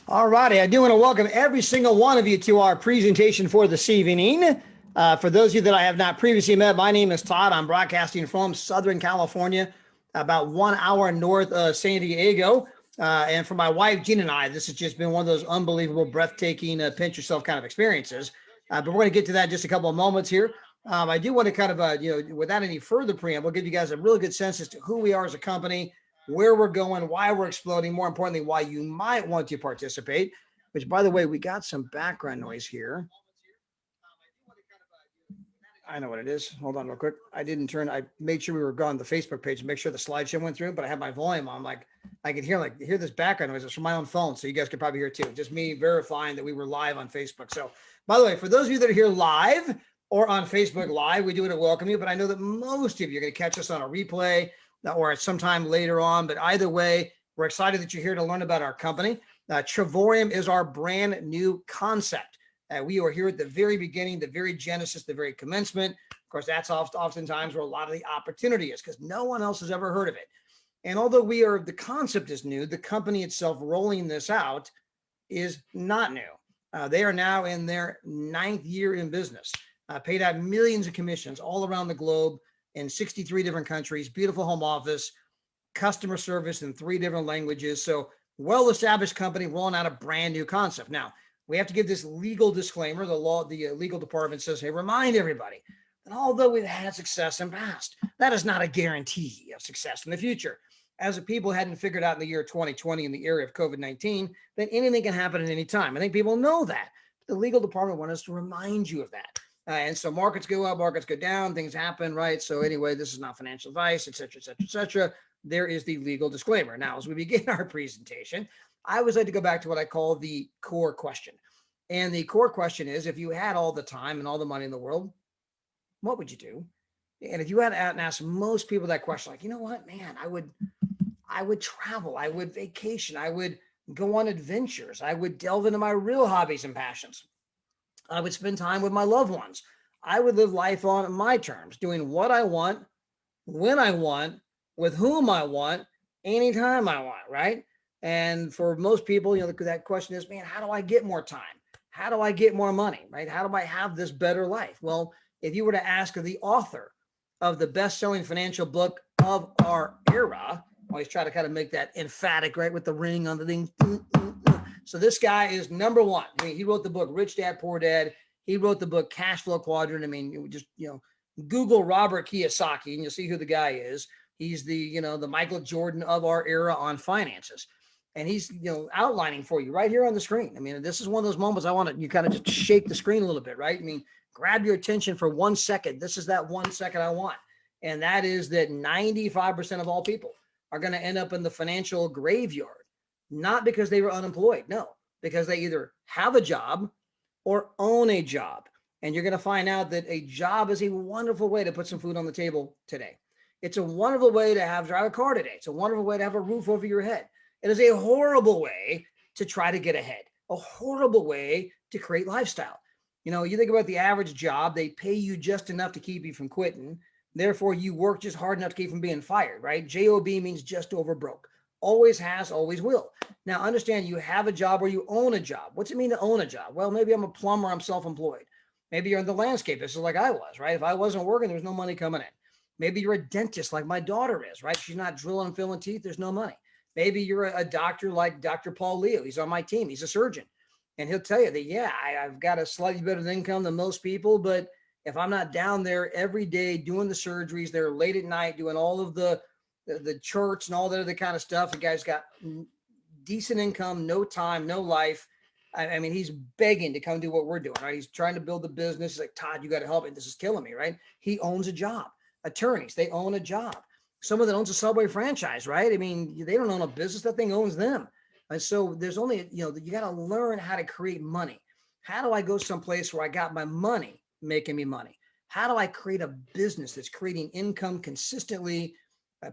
All righty. I do want to welcome every single one of you to our presentation for this evening. For those of you that I have not previously met, my name is Todd. I'm broadcasting from Southern California, about 1 hour north of San Diego. And for my wife, Jean, and I, this has just been one of those unbelievable, breathtaking, pinch yourself kind of experiences. But we're going to get to that in just a couple of moments here. I do want to kind of, without any further preamble, give you guys a really good sense as to who we are as a company, where we're going, why we're exploding, more importantly, why you might want to participate, which, by the way, we got some background noise here. I know what it is. Hold on real quick. I made sure we were gone the Facebook page and make sure the slideshow went through, but I had my volume on. I could hear this background noise. It's from my own phone. So you guys could probably hear it too. Just me verifying that we were live on Facebook. So by the way, for those of you that are here live or on Facebook Live, we do want to welcome you, but I know that most of you are going to catch us on a replay or at some time later on. But either way, we're excited that you're here to learn about our company. Trevorium is our brand new concept. We are here at the very beginning, the very genesis, the very commencement. Of course, that's oftentimes where a lot of the opportunity is because no one else has ever heard of it. And although the concept is new, the company itself rolling this out is not new. They are now in their 9th year in business, paid out millions of commissions all around the globe in 63 different countries, beautiful home office, customer service in 3 different languages. So well-established company rolling out a brand new concept. Now, we have to give this legal disclaimer. The legal department says, hey, remind everybody that although we've had success in the past, that is not a guarantee of success in the future. As the people hadn't figured out in the year 2020 in the era of COVID-19, that anything can happen at any time. I think people know that. The legal department wants us to remind you of that. And so markets go up, markets go down, things happen, right? So anyway, this is not financial advice, et cetera, et cetera, et cetera. There is the legal disclaimer. Now, as we begin our presentation, I always like to go back to what I call the core question. And the core question is, if you had all the time and all the money in the world, what would you do? And if you had to ask most people that question, like, you know what, man, I would travel, I would vacation, I would go on adventures, I would delve into my real hobbies and passions. I would spend time with my loved ones. I would live life on my terms, doing what I want, when I want, with whom I want, anytime I want, right? And for most people, that question is, man, how do I get more time? How do I get more money, right? How do I have this better life? Well, if you were to ask the author of the best-selling financial book of our era, I always try to kind of make that emphatic, right, with the ring on the thing. So this guy is number one. I mean, he wrote the book Rich Dad, Poor Dad. He wrote the book Cash Flow Quadrant. I mean, Google Robert Kiyosaki and you'll see who the guy is. He's the Michael Jordan of our era on finances. And he's, outlining for you right here on the screen. I mean, this is one of those moments I want you kind of just shake the screen a little bit, right? I mean, grab your attention for 1 second. This is that 1 second I want. And that is that 95% of all people are going to end up in the financial graveyard. Not because they were unemployed, no, because they either have a job or own a job. And you're going to find out that a job is a wonderful way to put some food on the table today. It's a wonderful way to drive a car today. It's a wonderful way to have a roof over your head. It is a horrible way to try to get ahead, a horrible way to create lifestyle. You think about the average job, they pay you just enough to keep you from quitting. Therefore, you work just hard enough to keep from being fired, right? J-O-B means just over broke. Always has, always will. Now, understand you have a job or you own a job. What's it mean to own a job? Well, maybe I'm a plumber, I'm self-employed. Maybe you're in the landscape. This is like I was, right? If I wasn't working, there was no money coming in. Maybe you're a dentist like my daughter is, right? She's not drilling and filling teeth. There's no money. Maybe you're a doctor like Dr. Paul Leo. He's on my team. He's a surgeon. And he'll tell you that, yeah, I've got a slightly better income than most people, but if I'm not down there every day doing the surgeries, they're late at night doing all of the charts and all that other kind of stuff. The guy's got decent income, no time, no life. I mean, he's begging to come do what we're doing, right? He's trying to build a business. He's like, Todd, you got to help me. This is killing me, right? He owns a job. Attorneys, they own a job. Someone that owns a Subway franchise, right? I mean, they don't own a business. That thing owns them. And so there's only, you got to learn how to create money. How do I go someplace where I got my money making me money? How do I create a business that's creating income consistently,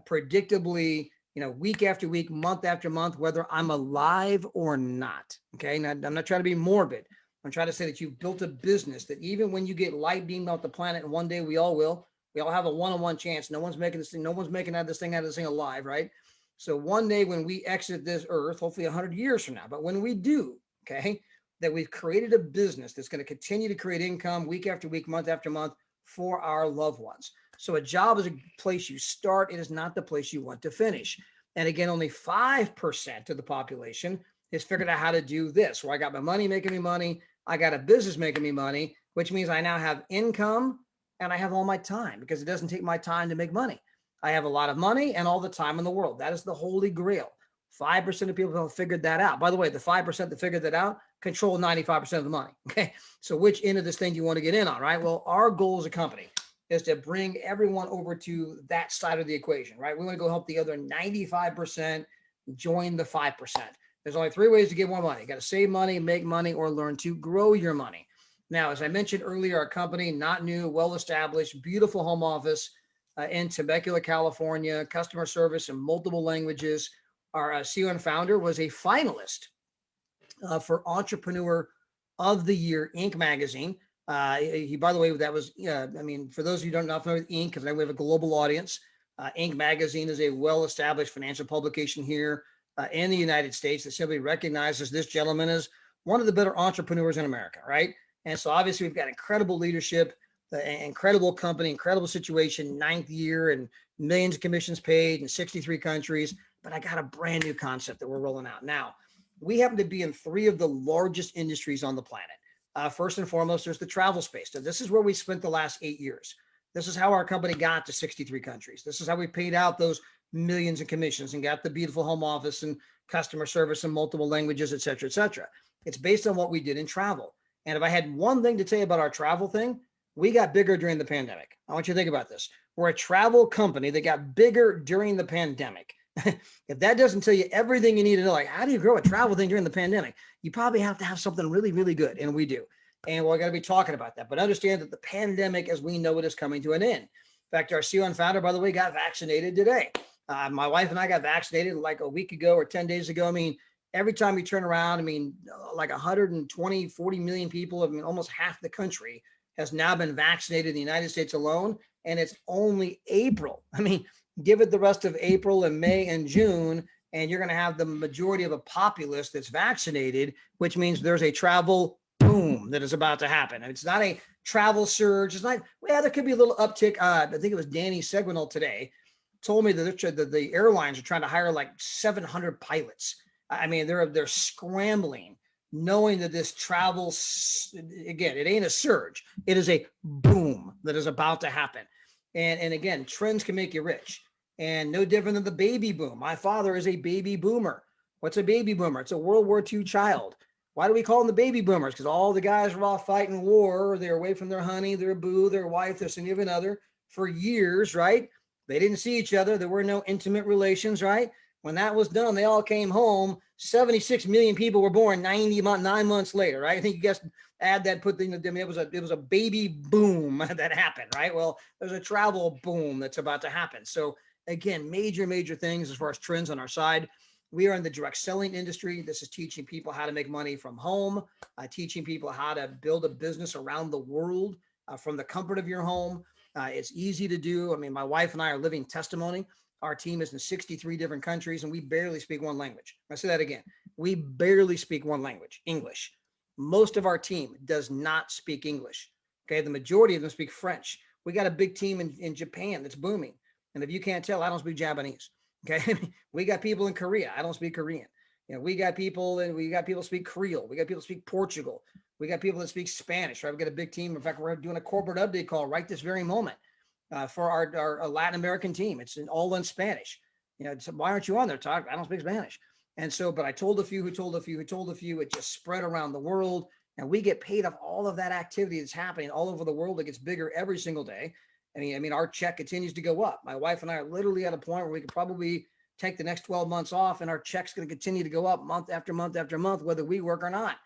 predictably, week after week, month after month, whether I'm alive or not? Okay. Now, I'm not trying to be morbid. I'm trying to say that you've built a business that even when you get light beamed off the planet, and one day we all will, we all have a one-on-one chance. No one's making this thing. No one's making this thing out of this thing alive, right? So one day when we exit this earth, hopefully 100 years from now, but when we do, okay, that we've created a business that's going to continue to create income week after week, month after month for our loved ones. So a job is a place you start. It is not the place you want to finish. And again, only 5% of the population has figured out how to do this, where I got my money making me money. I got a business making me money, which means I now have income and I have all my time, because it doesn't take my time to make money. I have a lot of money and all the time in the world. That is the holy grail. 5% of people have figured that out. By the way, the 5% that figured that out control 95% of the money. Okay. So which end of this thing do you want to get in on, right? Well, our goal as a company is to bring everyone over to that side of the equation, right? We want to go help the other 95% join the 5%. There's only 3 ways to get more money. You got to save money, make money, or learn to grow your money. Now, as I mentioned earlier, our company, not new, well-established, beautiful home office in Temecula, California, customer service in multiple languages. Our CEO and founder was a finalist for Entrepreneur of the Year, Inc. magazine. He, by the way, that was, I mean, for those of you who don't know familiar with Inc., because I know we have a global audience, Inc. magazine is a well-established financial publication here in the United States that simply recognizes this gentleman as one of the better entrepreneurs in America, right? And so obviously we've got incredible leadership, incredible company, incredible situation, 9th year and millions of commissions paid in 63 countries. But I got a brand new concept that we're rolling out now. We happen to be in 3 of the largest industries on the planet. First and foremost, there's the travel space. So this is where we spent the last 8 years. This is how our company got to 63 countries. This is how we paid out those millions in commissions and got the beautiful home office and customer service in multiple languages, et cetera, et cetera. It's based on what we did in travel. And if I had one thing to tell you about our travel thing, we got bigger during the pandemic. I want you to think about this. We're a travel company that got bigger during the pandemic. If that doesn't tell you everything you need to know, like how do you grow a travel thing during the pandemic? You probably have to have something really, really good. And we do. And we're going to be talking about that. But understand that the pandemic as we know it is coming to an end. In fact, our CEO and founder, by the way, got vaccinated today. My wife and I got vaccinated like a week ago or 10 days ago. I mean, every time you turn around, I mean, like 120, 40 million people, I mean, almost half the country has now been vaccinated in the United States alone. And it's only April. I mean, give it the rest of April and May and June, and you're going to have the majority of a populace that's vaccinated, which means there's a travel boom that is about to happen. And it's not a travel surge. It's not, well, there could be a little uptick. I think it was Danny Seguinal today told me that the airlines are trying to hire like 700 pilots. I mean, they're scrambling, knowing that this travel, again, it ain't a surge. It is a boom that is about to happen. And again, trends can make you rich. And no different than the baby boom. My father is a baby boomer. What's a baby boomer? It's a World War II child. Why do we call them the baby boomers? Because all the guys were off fighting war. They're away from their honey, their boo, their wife, their significant other for years, right? They didn't see each other. There were no intimate relations, right? When that was done, they all came home. 76 million people were born 9 months later, right? I think you guys add that, put the, it was a baby boom that happened, right? Well, there's a travel boom that's about to happen. So again, major things as far as trends on our side. We are in the direct selling industry. This is teaching people how to make money from home, teaching people how to build a business around the world from the comfort of your home. It's easy to do. I mean, my wife and I are living testimony. Our team is in 63 different countries and we barely speak one language. I say that again. We barely speak one language, English. Most of our team does not speak English. Okay. The majority of them speak French. We got a big team in Japan that's booming. And if you can't tell, I don't speak Japanese. Okay. We got people in Korea. I don't speak Korean. You know, we got people speak Creole. We got people speak Portugal. We got people that speak Spanish, right? We got a big team. In fact, we're doing a corporate update call right this very moment for our Latin American team. It's all in Spanish. You know, so why aren't you on there, Todd? I don't speak Spanish. And so, but I told a few who told a few who told a few. It just spread around the world. And we get paid off all of that activity that's happening all over the world. It gets bigger every single day. I mean, our check continues to go up. My wife and I are literally at a point where we could probably take the next 12 months off and our check's going to continue to go up month after month after month, whether we work or not,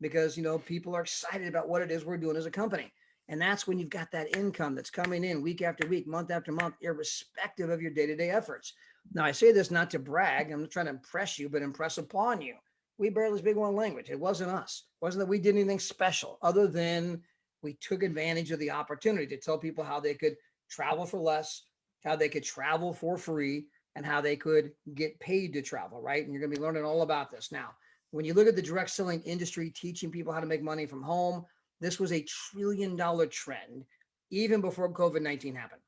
because, you know, people are excited about what it is we're doing as a company. And that's when you've got that income that's coming in week after week, month after month, irrespective of your day-to-day efforts. Now, I say this not to brag. I'm not trying to impress you, but impress upon you. We barely speak one language. It wasn't us. It wasn't that we did anything special other than we took advantage of the opportunity to tell people how they could travel for less, how they could travel for free, and how they could get paid to travel, right? And you're going to be learning all about this. Now, when you look at the direct selling industry, teaching people how to make money from home, this was a $1 trillion trend even before COVID-19 happened.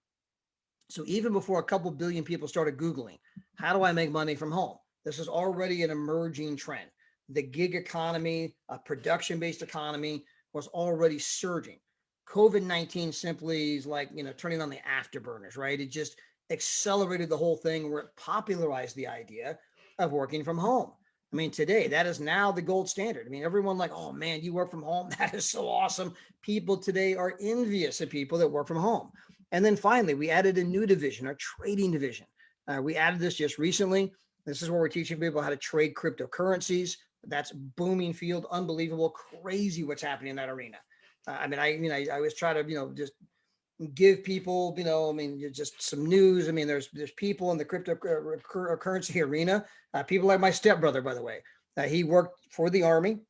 So even before a couple billion people started Googling, how do I make money from home? This is already an emerging trend. The gig economy, a production-based economy, was already surging. COVID-19 simply is like, turning on the afterburners, right? It just accelerated the whole thing where it popularized the idea of working from home. I mean, today, that is now the gold standard. I mean, everyone like, oh man, you work from home. That is so awesome. People today are envious of people that work from home. And then finally, we added a new division, our trading division. We added this just recently. This is where we're teaching people how to trade cryptocurrencies. That's booming field, unbelievable, crazy what's happening in that arena. I always try to, just give people, just some news. I mean, there's people in the cryptocurrency arena, people like my stepbrother, by the way. He worked for the Army.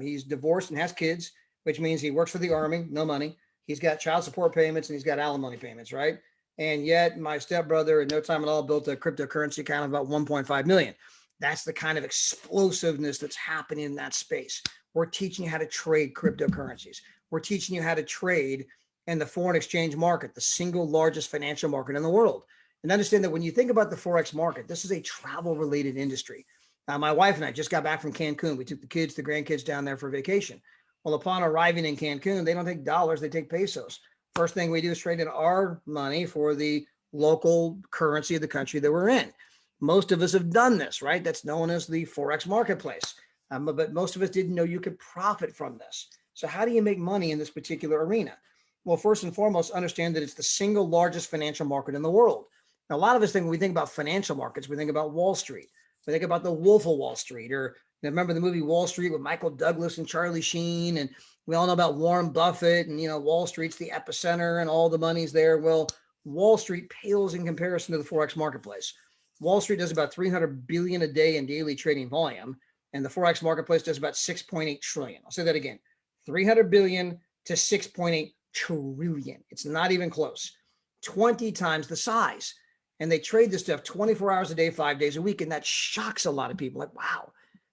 He's divorced and has kids, which means he works for the Army, no money. He's got child support payments and he's got alimony payments, right? And yet my stepbrother in no time at all built a cryptocurrency account of about 1.5 million. That's the kind of explosiveness that's happening in that space. We're teaching you how to trade cryptocurrencies. We're teaching you how to trade in the foreign exchange market, the single largest financial market in the world. And understand that when you think about the Forex market, this is a travel related industry. My wife and I just got back from Cancun. We took the grandkids down there for vacation. Well, upon arriving in Cancun, they don't take dollars, they take pesos. First thing we do is trade in our money for the local currency of the country that we're in. Most of us have done this, right? That's known as the Forex marketplace. But most of us didn't know you could profit from this. So how do you make money in this particular arena? Well, first and foremost, understand that it's the single largest financial market in the world. Now, a lot of us think when we think about financial markets, we think about Wall Street. We think about the Wolf of Wall Street, or remember the movie Wall Street with Michael Douglas and Charlie Sheen, and we all know about Warren Buffett, and Wall Street's the epicenter and all the money's there. Well, Wall Street pales in comparison to the Forex marketplace. Wall Street does about 300 billion a day in daily trading volume, and the Forex marketplace does about 6.8 trillion. I'll say that again, 300 billion to 6.8 trillion. It's not even close. 20 times the size. And they trade this stuff 24 hours a day, 5 days a week. And that shocks a lot of people. Like, wow.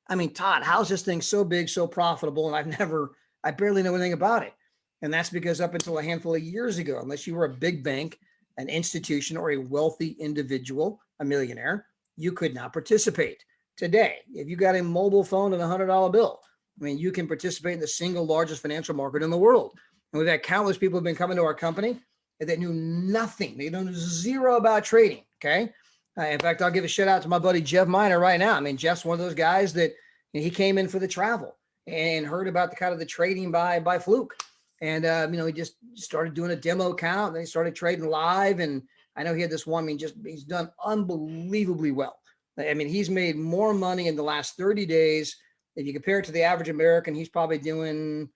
I mean, Todd, how's this thing so big, so profitable? And I barely know anything about it. And that's because up until a handful of years ago, unless you were a big bank, an institution, or a wealthy individual, a millionaire, you could not participate. Today, if you got a mobile phone and $100 bill, you can participate in the single largest financial market in the world. And we've had countless people who've been coming to our company that knew nothing. They know zero about trading, okay? In fact, I'll give a shout out to my buddy Jeff Miner right now. Jeff's one of those guys that he came in for the travel and heard about the kind of the trading by fluke. And, he just started doing a demo account, and then he started trading live. And I know he had this one, he's done unbelievably well. He's made more money in the last 30 days. If you compare it to the average American, he's probably doing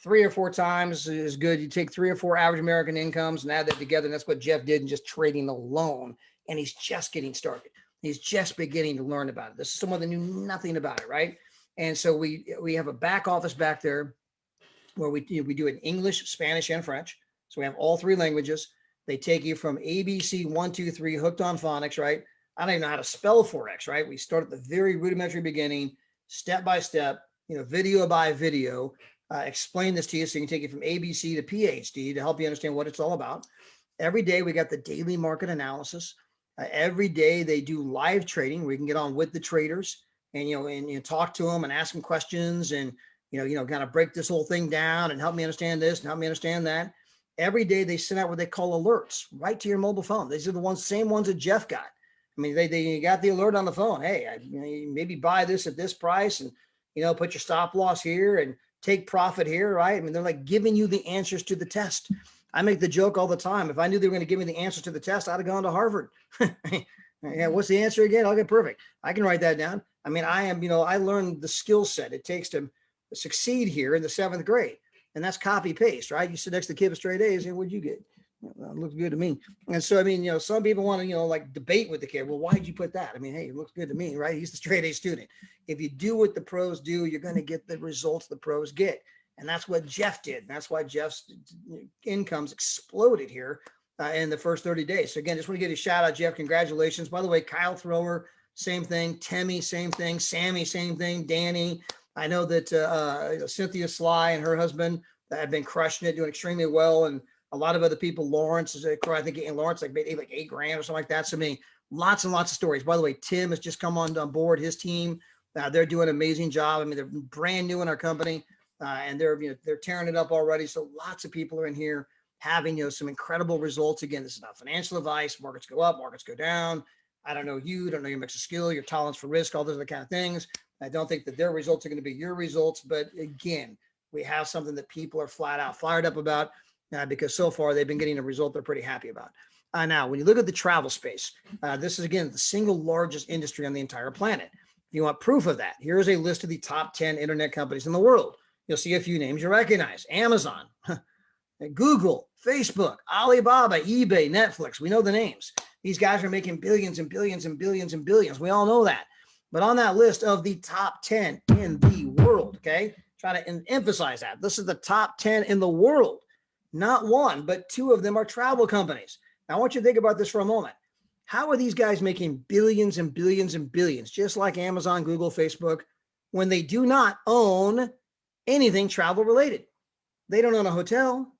3 or 4 times as good. You take 3 or 4 average American incomes and add that together. And that's what Jeff did in just trading alone. And he's just getting started. He's just beginning to learn about it. This is someone that knew nothing about it, right? And so we have a back office back there where we do it in English, Spanish, and French. So we have all 3 languages. They take you from ABC 1, 2, 3, hooked on phonics, right? I don't even know how to spell Forex, right? We start at the very rudimentary beginning, step by step, video by video. Explain this to you so you can take it from ABC to PhD to help you understand what it's all about. Every day we got the daily market analysis. Every day they do live trading. We can get on with the traders and talk to them and ask them questions and kind of break this whole thing down and help me understand this and help me understand that. Every day they send out what they call alerts right to your mobile phone. These are the same ones that Jeff got. They got the alert on the phone. Hey, maybe buy this at this price and put your stop loss here and take profit here, right? They're like giving you the answers to the test. I make the joke all the time. If I knew they were going to give me the answers to the test, I'd have gone to Harvard. Yeah, what's the answer again? Okay, perfect. I can write that down. I learned the skill set it takes to succeed here in the 7th grade. And that's copy paste, right? You sit next to the kid with straight A's and what'd you get? Well, it looks good to me. And so, some people want to, debate with the kid. Well, why did you put that? Hey, it looks good to me, right? He's the straight A student. If you do what the pros do, you're going to get the results the pros get. And that's what Jeff did. And that's why Jeff's incomes exploded here in the first 30 days. So again, just want to give you a shout out, Jeff. Congratulations. By the way, Kyle Thrower, same thing. Temmie, same thing. Sammy, same thing. Danny. I know that Cynthia Sly and her husband have been crushing it, doing extremely well. And a lot of other people, Lawrence is, I think, and Lawrence made like $8,000 or something like that. So I mean, lots and lots of stories. By the way, Tim has just come on board, his team. They're doing an amazing job. I mean, they're brand new in our company, and they're tearing it up already. So lots of people are in here having some incredible results. Again, this is not financial advice. Markets go up, markets go down. I don't know you, don't know your mix of skill, your tolerance for risk, all those other kind of things. I don't think that their results are going to be your results, but again, we have something that people are flat out fired up about because so far they've been getting a result they're pretty happy about. Now, when you look at the travel space, this is, again, the single largest industry on the entire planet. If you want proof of that, here's a list of the top 10 internet companies in the world. You'll see a few names you recognize: Amazon, Google, Facebook, Alibaba, eBay, Netflix. We know the names. These guys are making billions and billions and billions and billions. We all know that. But on that list of the top 10 in the world, okay, try to emphasize that. This is the top 10 in the world. Not one, but two of them are travel companies. Now, I want you to think about this for a moment. How are these guys making billions and billions and billions, just like Amazon, Google, Facebook, when they do not own anything travel related? They don't own a hotel.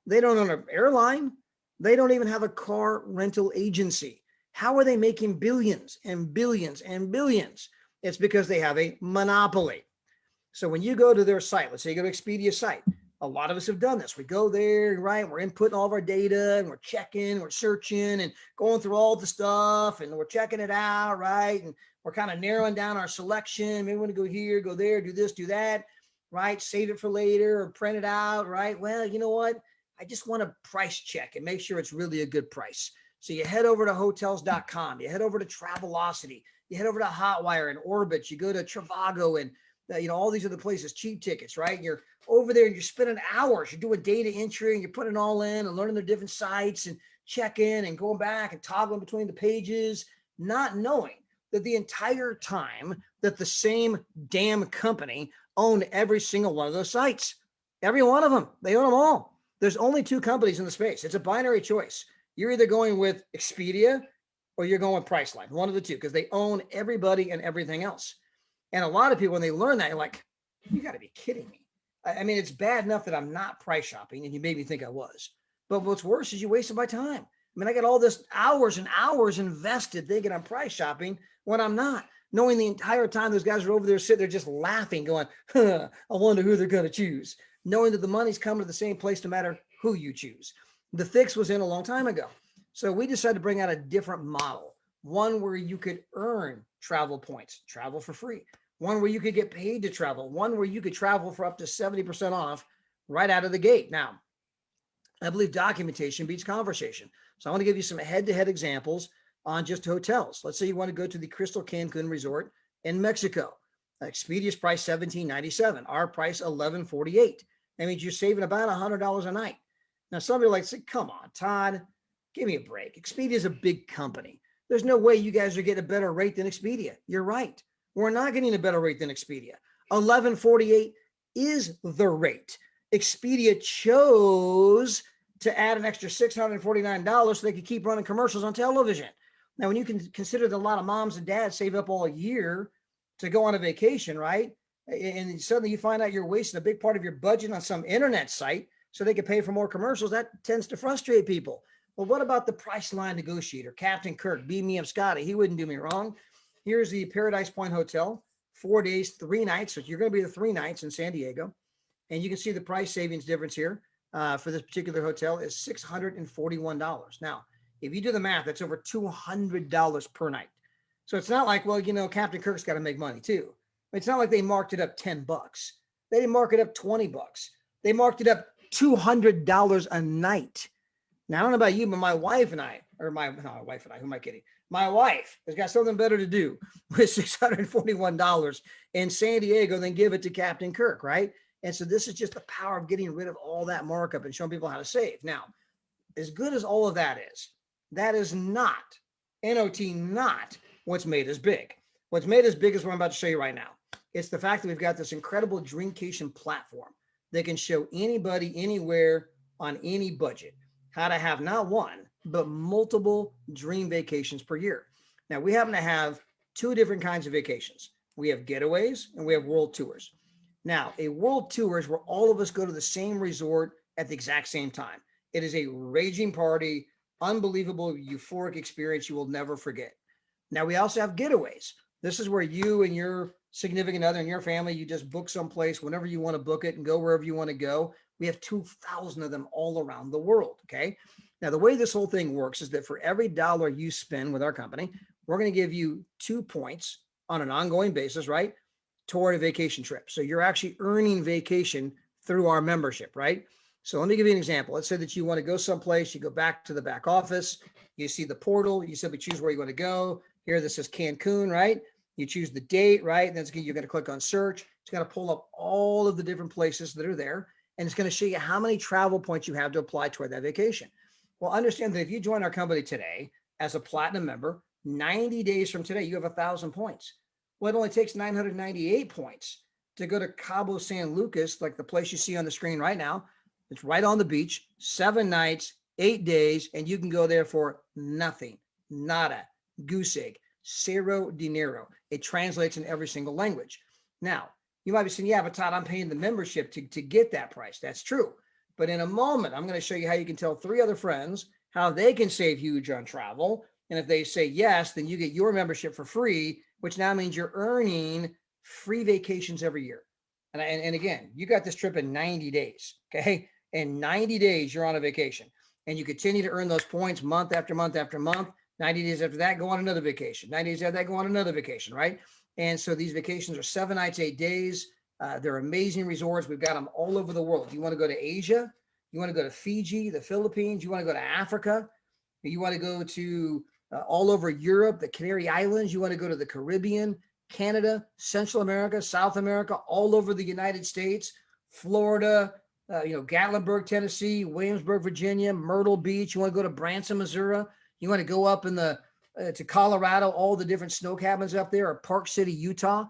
They don't own an airline. They don't even have a car rental agency. How are they making billions and billions and billions? It's because they have a monopoly. So when you go to their site, let's say you go to Expedia's site, a lot of us have done this. We go there, right? We're inputting all of our data and we're checking, we're searching and going through all the stuff and we're checking it out, right? And we're kind of narrowing down our selection. Maybe we want to go here, go there, do this, do that, right? Save it for later or print it out, right? Well, you know what? I just want to price check and make sure it's really a good price. So you head over to hotels.com, you head over to Travelocity, you head over to Hotwire and Orbitz, you go to Trivago and all these other places, Cheap Tickets, right? You're over there and you're spending hours, you're doing data entry and you're putting it all in and learning their different sites and checking and going back and toggling between the pages, not knowing that the entire time that the same damn company owned every single one of those sites. Every one of them, they own them all. There's only two companies in the space. It's a binary choice. You're either going with Expedia or you're going with Priceline, one of the two, because they own everybody and everything else. And a lot of people, when they learn that, you're like, you got to be kidding me. I mean, it's bad enough that I'm not price shopping, and you made me think I was. But what's worse is you wasted my time. I mean, I got all this hours and hours invested thinking I'm price shopping when I'm not, knowing the entire time those guys are over there sitting there just laughing, going, I wonder who they're going to choose, knowing that the money's coming to the same place no matter who you choose. The fix was in a long time ago. So we decided to bring out a different model, one where you could earn travel points, travel for free, one where you could get paid to travel, one where you could travel for up to 70% off right out of the gate. Now, I believe documentation beats conversation. So I want to give you some head-to-head examples on just hotels. Let's say you want to go to the Crystal Cancun Resort in Mexico. Expedia's price $17.97, our price $11.48. That means you're saving about $100 a night. Now, somebody like say, come on, Todd, give me a break. Expedia is a big company. There's no way you guys are getting a better rate than Expedia. You're right. We're not getting a better rate than Expedia. $11.48 is the rate. Expedia chose to add an extra $649 so they could keep running commercials on television. Now, when you can consider that a lot of moms and dads save up all year to go on a vacation, right? And suddenly you find out you're wasting a big part of your budget on some internet site so they can pay for more commercials, that tends to frustrate people. Well, what about the Priceline negotiator, Captain Kirk, beam me up Scotty? He wouldn't do me wrong. Here's the Paradise Point Hotel, 4 days, 3 nights. So you're going to be the 3 nights in San Diego. And you can see the price savings difference here for this particular hotel is $641. Now, if you do the math, that's over $200 per night. So it's not like, well, Captain Kirk's got to make money too. It's not like they marked it up $10. They didn't mark it up $20. They marked it up $200 a night. Now, I don't know about you, but my wife and I, who am I kidding? My wife has got something better to do with $641 in San Diego than give it to Captain Kirk, right? And so this is just the power of getting rid of all that markup and showing people how to save. Now, as good as all of that is not, not what's made us big. What's made us big is what I'm about to show you right now. It's the fact that we've got this incredible Dreamcation platform that can show anybody, anywhere, on any budget. how to have not one, but multiple dream vacations per year. Now, we happen to have two different kinds of vacations. We have getaways and we have world tours. Now, a world tour is where all of us go to the same resort at the exact same time. It is a raging party, unbelievable, euphoric experience you will never forget. Now, we also have getaways. This is where you and your significant other and your family, you just book someplace whenever you want to book it and go wherever you want to go. We have 2,000 of them all around the world. Okay. Now, the way this whole thing works is that for every dollar you spend with our company, we're going to give you 2 points on an ongoing basis, right? Toward a vacation trip. So you're actually earning vacation through our membership, right? So let me give you an example. Let's say that you want to go someplace, you go back to the back office, you see the portal, you simply choose where you want to go. Here, this is Cancun, right? You choose the date, right? Then you're going to click on search. It's going to pull up all of the different places that are there. And it's going to show you how many travel points you have to apply toward that vacation. Well, understand that if you join our company today as a platinum member, 90 days from today, you have 1,000 points. Well, it only takes 998 points to go to Cabo San Lucas, like the place you see on the screen right now. It's right on the beach, 7 nights, 8 days, and you can go there for nothing, nada, goose egg, cero dinero. It translates in every single language. Now, you might be saying, yeah, but Todd, I'm paying the membership to get that price. That's true. But in a moment, I'm going to show you how you can tell 3 other friends how they can save huge on travel. And if they say yes, then you get your membership for free, which now means you're earning free vacations every year. And again, you got this trip in 90 days, okay? In 90 days, you're on a vacation. And you continue to earn those points month after month after month. 90 days after that, go on another vacation. 90 days after that, go on another vacation, right? And so these vacations are 7 nights, 8 days. They're amazing resorts. We've got them all over the world. You want to go to Asia? You want to go to Fiji, the Philippines? You want to go to Africa? You want to go to all over Europe, the Canary Islands? You want to go to the Caribbean, Canada, Central America, South America, all over the United States, Florida, Gatlinburg, Tennessee, Williamsburg, Virginia, Myrtle Beach. You want to go to Branson, Missouri? You want to go up in to Colorado, all the different snow cabins up there, or Park City, Utah.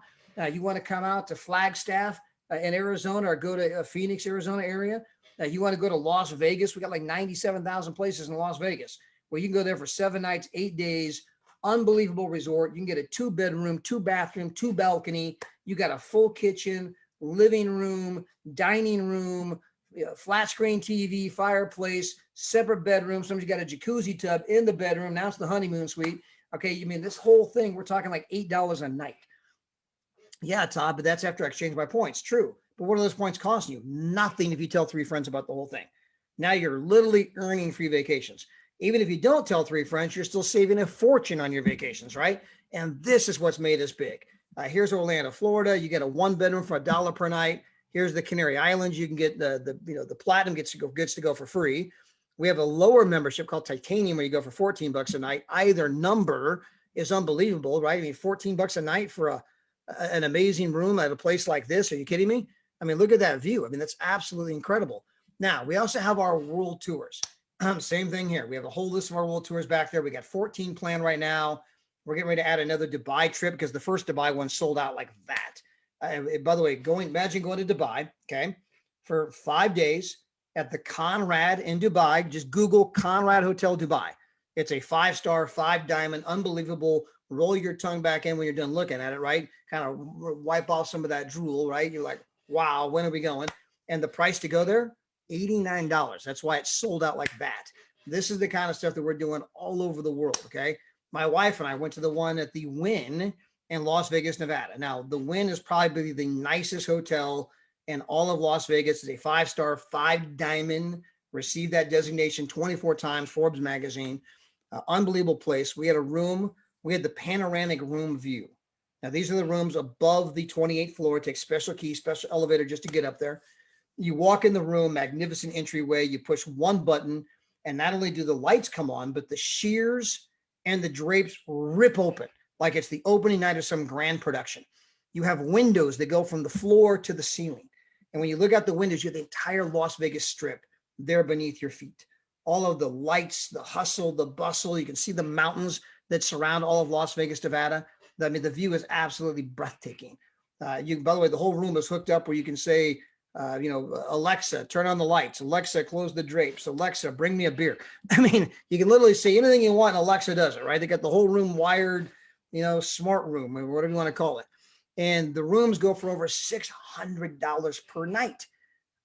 You want to come out to Flagstaff in Arizona, or go to Phoenix, Arizona area. You want to go to Las Vegas. We got like 97,000 places in Las Vegas where you can go there for 7 nights, 8 days. Unbelievable resort. You can get a 2-bedroom, 2-bathroom, 2 balcony. You got a full kitchen, living room, dining room, flat screen TV, fireplace, separate bedroom. Somebody's got a jacuzzi tub in the bedroom. Now it's the honeymoon suite. Okay, you mean this whole thing, we're talking like $8 a night. Yeah, Todd, but that's after I exchange my points. True. But what are those points costing you? Nothing if you tell 3 friends about the whole thing. Now you're literally earning free vacations. Even if you don't tell 3 friends, you're still saving a fortune on your vacations, right? And this is what's made us big. Here's Orlando, Florida. You get a 1-bedroom for $1 per night. Here's the Canary Islands. You can get the platinum gets to go for free. We have a lower membership called Titanium where you go for $14 a night. Either number is unbelievable, right? I mean, $14 a night for an amazing room at a place like this. Are you kidding me? I mean, look at that view. I mean, that's absolutely incredible. Now, we also have our world tours. Same thing here. We have a whole list of our world tours back there. We got 14 planned right now. We're getting ready to add another Dubai trip because the first Dubai one sold out like that. By the way, imagine going to Dubai, okay, for 5 days at the Conrad in Dubai. Just Google Conrad Hotel Dubai. It's a 5-star, 5-diamond, unbelievable. Roll your tongue back in when you're done looking at it, right? Kind of wipe off some of that drool, right? You're like, wow, when are we going? And the price to go there, $89. That's why it's sold out like that. This is the kind of stuff that we're doing all over the world, okay? My wife and I went to the one at the Wynn in Las Vegas, Nevada. Now, the Wynn is probably the nicest hotel in all of Las Vegas. It's a 5-star, 5-diamond, received that designation 24 times, Forbes magazine. Unbelievable place. We had a room. We had the panoramic room view. Now, these are the rooms above the 28th floor. It takes special key, special elevator just to get up there. You walk in the room, magnificent entryway. You push one button, and not only do the lights come on, but the shears and the drapes rip open like it's the opening night of some grand production. You have windows that go from the floor to the ceiling. And when you look out the windows, you have the entire Las Vegas Strip there beneath your feet. All of the lights, the hustle, the bustle. You can see the mountains that surround all of Las Vegas, Nevada. I mean, the view is absolutely breathtaking. By the way, the whole room is hooked up where you can say, Alexa, turn on the lights. Alexa, close the drapes. Alexa, bring me a beer. I mean, you can literally say anything you want and Alexa does it, right? They got the whole room wired, smart room or whatever you want to call it. And the rooms go for over $600 per night.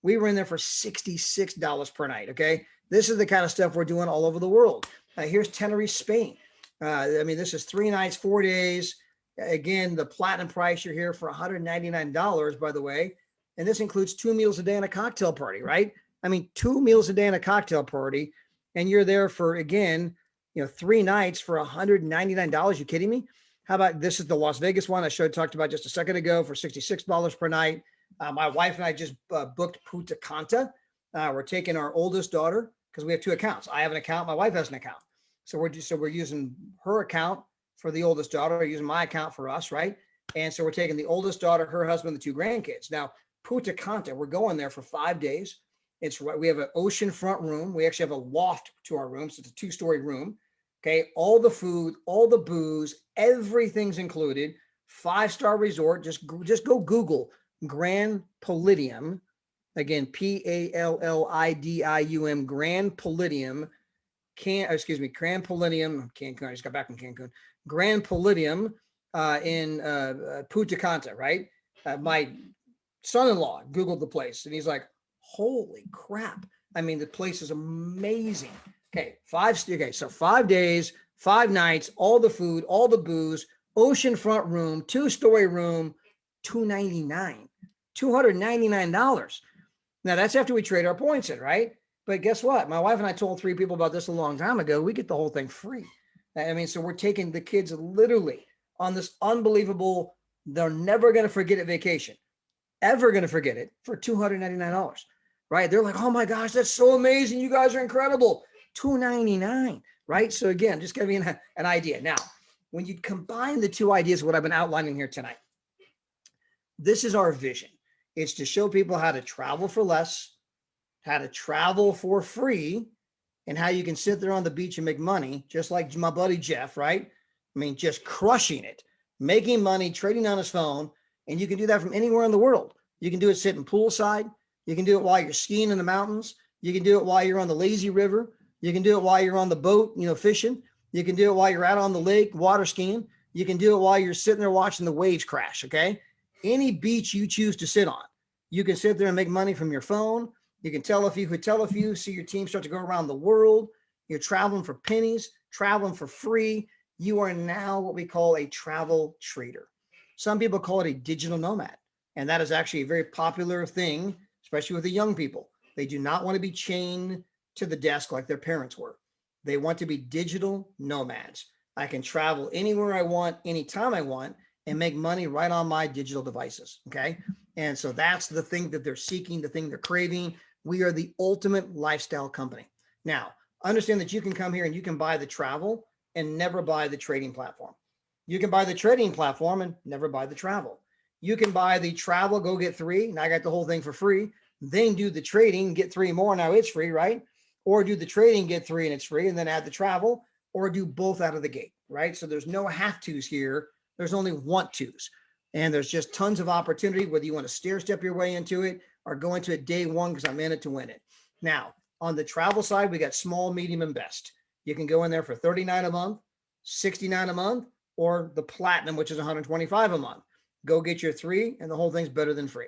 We were in there for $66 per night. Okay. This is the kind of stuff we're doing all over the world. Here's Tenerife, Spain. This is 3 nights, 4 days. Again, the platinum price, you're here for $199, by the way. And this includes 2 meals a day and a cocktail party, right? 2 meals a day and a cocktail party. And you're there for, again, 3 nights for $199. You kidding me? How about this is the Las Vegas one I talked about just a second ago for $66 per night. My wife and I just booked Punta Cana. We're taking our oldest daughter because we have 2 accounts. I have an account. My wife has an account. So we're using her account for the oldest daughter, using my account for us, right? And so we're taking the oldest daughter, her husband, the 2 grandkids. Now, Punta Cana, we're going there for 5 days. We have an oceanfront room. We actually have a loft to our room, so it's a 2-story room. Okay, all the food, all the booze, everything's included. 5-star resort. Just go Google Grand Palladium. Again, Pallidium, Grand Palladium. Grand Palladium, Cancun. I just got back from Cancun. Grand Palladium in Punta Cana, right? My son-in-law Googled the place and he's like, holy crap. The place is amazing. So 5 days, 5 nights, all the food, all the booze, oceanfront room, 2-story room, $299. Now that's after we trade our points in, right? But guess what? My wife and I told 3 people about this a long time ago. We get the whole thing free. So we're taking the kids literally on this unbelievable, they're never going to forget it vacation, ever going to forget it for $299, right? They're like, oh my gosh, that's so amazing. You guys are incredible. $299, right? So again, just give me an idea. Now, when you combine the 2 ideas, what I've been outlining here tonight, this is our vision. It's to show people how to travel for less, how to travel for free, and how you can sit there on the beach and make money, just like my buddy Jeff, right? Just crushing it, making money, trading on his phone. And you can do that from anywhere in the world. You can do it sitting poolside. You can do it while you're skiing in the mountains. You can do it while you're on the lazy river. You can do it while you're on the boat, fishing. You can do it while you're out on the lake, water skiing. You can do it while you're sitting there watching the waves crash, okay? Any beach you choose to sit on, you can sit there and make money from your phone. You can tell a few, see your team start to go around the world. You're traveling for pennies, traveling for free. You are now what we call a travel trader. Some people call it a digital nomad. And that is actually a very popular thing, especially with the young people. They do not want to be chained to the desk like their parents were. They want to be digital nomads. I can travel anywhere I want, anytime I want, and make money right on my digital devices. Okay. And so that's the thing that they're seeking, the thing they're craving. We are the ultimate lifestyle company. Now, understand that you can come here and you can buy the travel and never buy the trading platform. You can buy the trading platform and never buy the travel. You can buy the travel, go get 3. And I got the whole thing for free. Then do the trading, get 3 more. Now it's free, right? Or do the trading, get 3 and it's free, and then add the travel, or do both out of the gate, right? So there's no have tos here. There's only want tos. And there's just tons of opportunity, whether you want to stair step your way into it or go into it day one because I'm in it to win it. Now, on the travel side, we got small, medium, and best. You can go in there for $39 a month, $69 a month, or the platinum, which is $125 a month. Go get your 3, and the whole thing's better than free.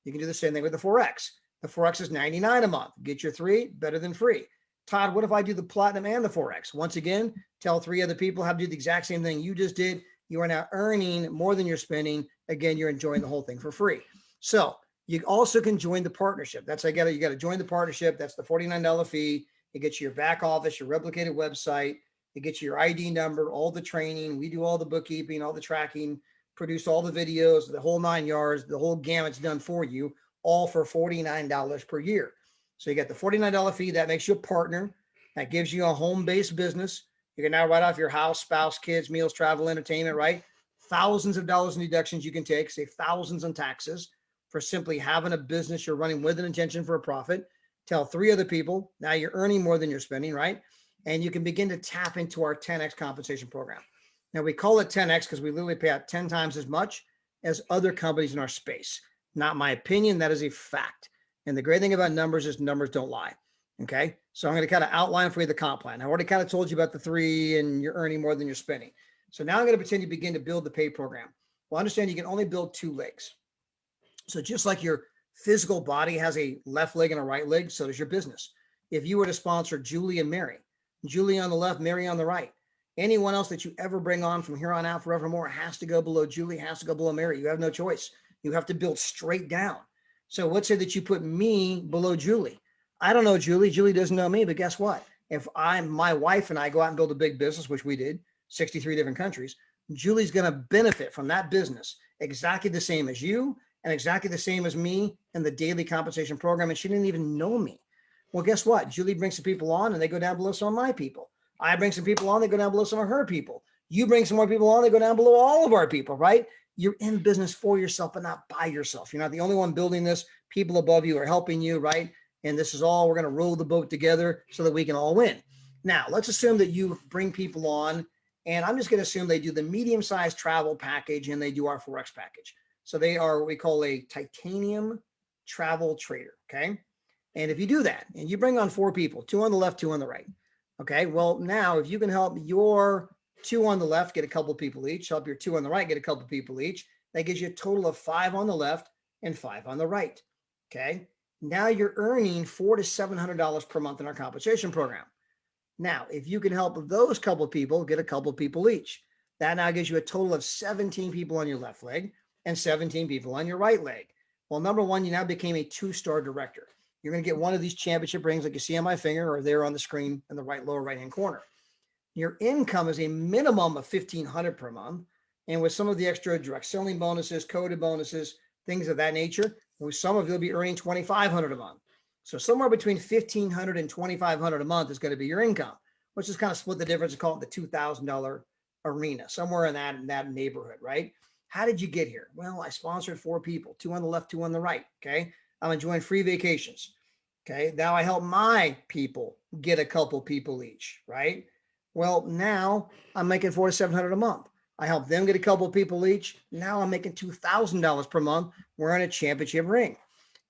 You can do the same thing with the 4X. The 4X is $99 a month. Get your 3, better than free. Todd, what if I do the platinum and the 4X? Once again, tell 3 other people how to do the exact same thing you just did. You are now earning more than you're spending. Again, you're enjoying the whole thing for free. So you also can join the partnership. That's you got to join the partnership. That's the $49 fee. It gets you your back office, your replicated website. It gets you your ID number, all the training. We do all the bookkeeping, all the tracking, produce all the videos, the whole 9 yards, the whole gamut's done for you, all for $49 per year. So you get the $49 fee. That makes you a partner. That gives you a home-based business. You can now write off your house, spouse, kids, meals, travel, entertainment, right? Thousands of dollars in deductions you can take, save thousands on taxes for simply having a business you're running with an intention for a profit. Tell 3 other people. Now you're earning more than you're spending, right? And you can begin to tap into our 10X compensation program. Now we call it 10X because we literally pay out 10 times as much as other companies in our space. Not my opinion. That is a fact. And the great thing about numbers is numbers don't lie. Okay. So I'm going to kind of outline for you the comp plan. I already kind of told you about the 3 and you're earning more than you're spending. So now I'm going to pretend you begin to build the pay program. Well, understand you can only build 2 legs. So just like your physical body has a left leg and a right leg, so does your business. If you were to sponsor Julie and Mary, Julie on the left, Mary on the right, anyone else that you ever bring on from here on out forevermore has to go below Julie, has to go below Mary. You have no choice. You have to build straight down. So let's say that you put me below Julie. I don't know Julie. Julie doesn't know me, but guess what? If my wife and I go out and build a big business, which we did, 63 different countries, Julie's going to benefit from that business exactly the same as you and exactly the same as me in the daily compensation program. And she didn't even know me. Well, guess what? Julie brings some people on and they go down below some of my people. I bring some people on, they go down below some of her people. You bring some more people on, they go down below all of our people, right? You're in business for yourself, but not by yourself. You're not the only one building this. People above you are helping you, right? And this is all, we're going to row the boat together so that we can all win. Now, let's assume that you bring people on, and I'm just going to assume they do the medium-sized travel package and they do our Forex package. So they are what we call a titanium travel trader, okay? And if you do that, and you bring on 4 people, 2 on the left, 2 on the right, okay? Well, now if you can help your 2 on the left get a couple people each, help your 2 on the right get a couple people each, that gives you a total of 5 on the left and 5 on the right, okay? Now you're earning $400 to $700 per month in our compensation program. Now, if you can help those couple people get a couple people each, that now gives you a total of 17 people on your left leg and 17 people on your right leg. Well, number one, you now became a 2-star director. You're going to get one of these championship rings like you see on my finger or there on the screen in the right lower right-hand corner. Your income is a minimum of $1,500 per month. And with some of the extra direct selling bonuses, coded bonuses, things of that nature, with some of you'll be earning $2,500 a month. So somewhere between $1,500 and $2,500 a month is going to be your income, which is kind of split the difference and call it the $2,000 arena, somewhere in that neighborhood, right? How did you get here? Well, I sponsored 4 people, 2 on the left, 2 on the right. Okay. I'm enjoying free vacations. Okay. Now I help my people get a couple people each, right? Well, now I'm making $400 to $700 a month. I help them get a couple people each. Now I'm making $2,000 per month wearing a championship ring.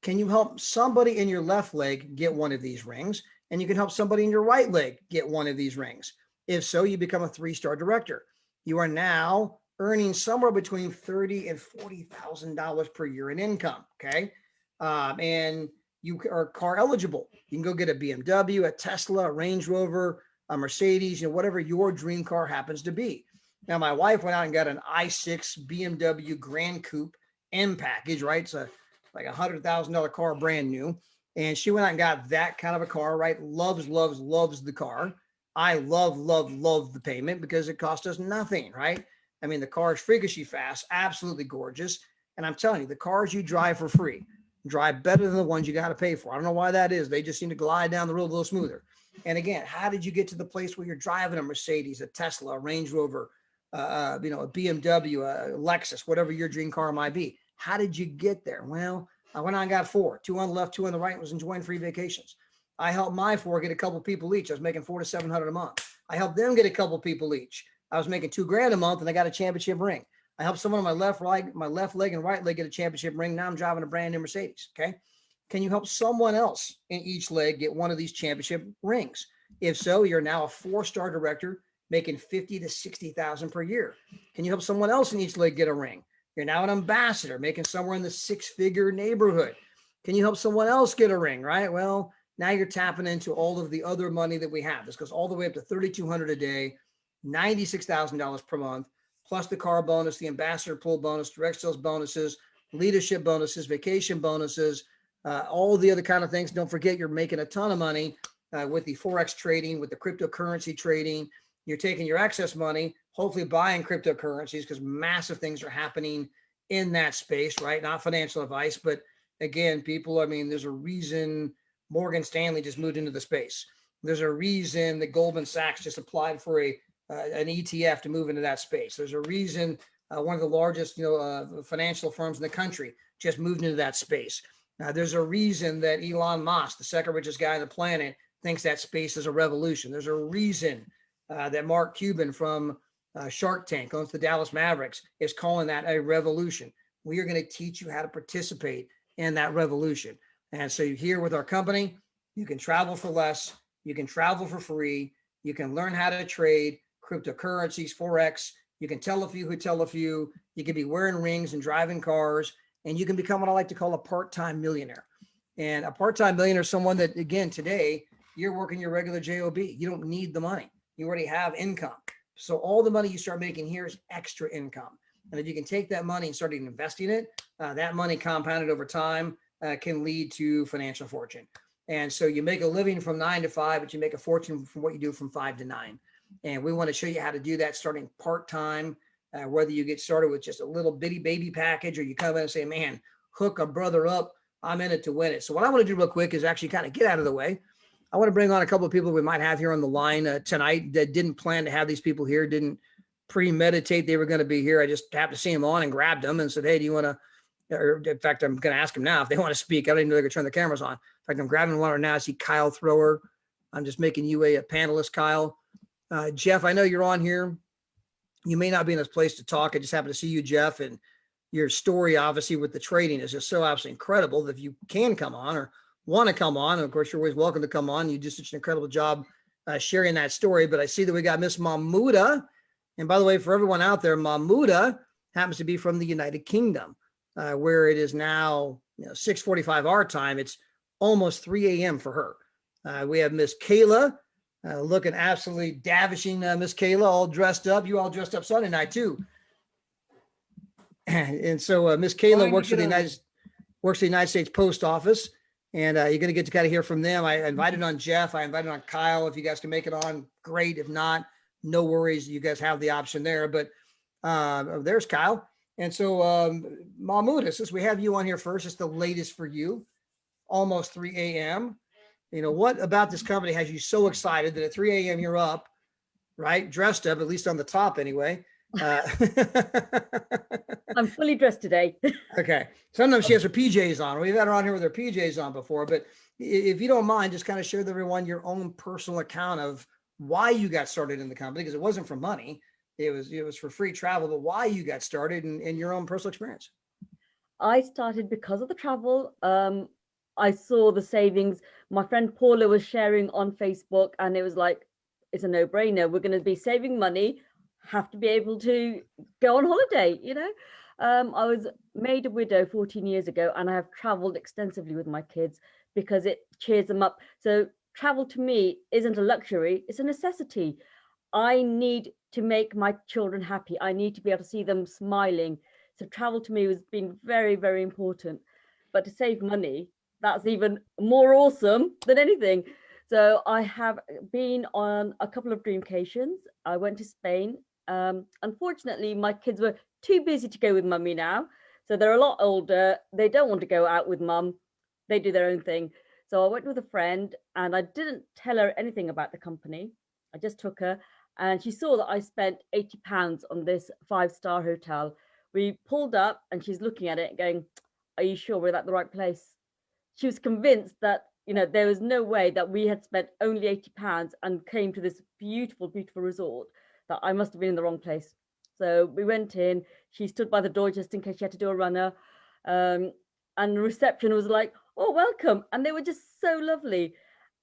Can you help somebody in your left leg get one of these rings? And you can help somebody in your right leg get one of these rings. If so, you become a 3-star director. You are now earning somewhere between $30,000 and $40,000 per year in income. Okay. And you are car eligible. You can go get a BMW, a Tesla, a Range Rover, a Mercedes, whatever your dream car happens to be. Now, my wife went out and got an i6 BMW Grand Coupe M package, right? It's like $100,000 car, brand new. And she went out and got that kind of a car, right? Loves the car. I love the payment because it cost us nothing, right? I mean, the car is freakishly fast, absolutely gorgeous. And I'm telling you, the cars you drive for free drive better than the ones you got to pay for. I don't know why that is. They just seem to glide down the road a little smoother. And again, how did you get to the place where you're driving a Mercedes, a Tesla, a Range Rover, a BMW, a Lexus, whatever your dream car might be? How did you get there? Well, I went on and got 4, 2 on the left, 2 on the right, and was enjoying free vacations. I helped my 4 get a couple people each. I was making $400 to $700 a month. I helped them get a couple people each. I was making $2,000 a month, and I got a championship ring. I helped someone on my left leg and right leg get a championship ring. Now I'm driving a brand new Mercedes. Okay. Can you help someone else in each leg get one of these championship rings? If so, you're now a 4-star director making $50,000 to $60,000 per year. Can you help someone else in each leg get a ring? You're now an ambassador making somewhere in the 6-figure neighborhood. Can you help someone else get a ring, right? Well, now you're tapping into all of the other money that we have. This goes all the way up to $3,200 a day, $96,000 per month, plus the car bonus, the ambassador pool bonus, direct sales bonuses, leadership bonuses, vacation bonuses, all the other kind of things. Don't forget, you're making a ton of money with the Forex trading, with the cryptocurrency trading. You're taking your excess money, hopefully buying cryptocurrencies because massive things are happening in that space, right? Not financial advice, but again, people, I mean, there's a reason Morgan Stanley just moved into the space. There's a reason that Goldman Sachs just applied for an ETF to move into that space. There's a reason one of the largest, financial firms in the country just moved into that space. There's a reason that Elon Musk, the second richest guy on the planet, thinks that space is a revolution. There's a reason that Mark Cuban from Shark Tank, owns the Dallas Mavericks, is calling that a revolution. we are going to teach you how to participate in that revolution. And so here with our company, you can travel for less, you can travel for free, you can learn how to trade cryptocurrencies, Forex, you can tell a few who tell a few, you can be wearing rings and driving cars, and you can become what I like to call a part-time millionaire. And a part-time millionaire is someone that, again, today, you're working your regular job. You don't need the money. You already have income. So all the money you start making here is extra income. And if you can take that money and start investing it, that money compounded over time can lead to financial fortune. And so you make a living from 9 to 5, but you make a fortune from what you do from 5 to 9. And we want to show you how to do that starting part-time, whether you get started with just a little bitty baby package or you come in and say, man, hook a brother up. I'm in it to win it. So what I want to do real quick is actually kind of get out of the way. I want to bring on a couple of people we might have here on the line tonight that didn't plan to have these people here, didn't premeditate they were going to be here. I just happened to see them on and grabbed them and said, hey, do you want to, or in fact, I'm going to ask them now if they want to speak. I don't even know they could turn the cameras on. In fact, I'm grabbing one right now. I see Kyle Thrower. I'm just making you a panelist, Kyle. Jeff, I know you're on here. You may not be in this place to talk. I just happened to see you, Jeff, and your story, obviously, with the trading is just so absolutely incredible that if you can come on or want to come on, and of course, you're always welcome to come on. You do such an incredible job sharing that story. But I see that we got Miss Mahmouda. And by the way, for everyone out there, Mahmouda happens to be from the United Kingdom, where it is now 6:45 our time. It's almost 3 a.m. for her. We have Miss Kayla, looking absolutely davishing. Miss Kayla, all dressed up. You all dressed up Sunday night too. And so Miss Kayla works for the United States Post Office, and you're going to get to kind of hear from them. I invited on Jeff. I invited on Kyle. If you guys can make it on, great. If not, no worries. You guys have the option there. But there's Kyle. And so Mahmouda, since we have you on here first, it's the latest for you, almost 3 a.m. What about this company has you so excited that at 3 a.m. you're up, right? Dressed up, at least on the top anyway. I'm fully dressed today. Okay. Sometimes she has her PJs on. We've had her on here with her PJs on before, but if you don't mind, just kind of share with everyone your own personal account of why you got started in the company, because it wasn't for money. It was for free travel, but why you got started and your own personal experience. I started because of the travel. I saw the savings. My friend Paula was sharing on Facebook, and it was like, it's a no-brainer. We're going to be saving money, have to be able to go on holiday, I was made a widow 14 years ago, and I have traveled extensively with my kids because it cheers them up. So travel to me isn't a luxury, it's a necessity. I need to make my children happy. I need to be able to see them smiling. So travel to me has been very, very important. But to save money, that's even more awesome than anything. So I have been on a couple of dreamcations. I went to Spain. Unfortunately, my kids were too busy to go with mummy now. So they're a lot older. They don't want to go out with mum. They do their own thing. So I went with a friend, and I didn't tell her anything about the company. I just took her, and she saw that I spent £80 on this 5-star hotel. We pulled up, and she's looking at it going, are you sure we're at the right place? She was convinced that, there was no way that we had spent only £80 and came to this beautiful, beautiful resort, that I must have been in the wrong place. So we went in, she stood by the door just in case she had to do a runner. And the reception was like, oh, welcome. And they were just so lovely.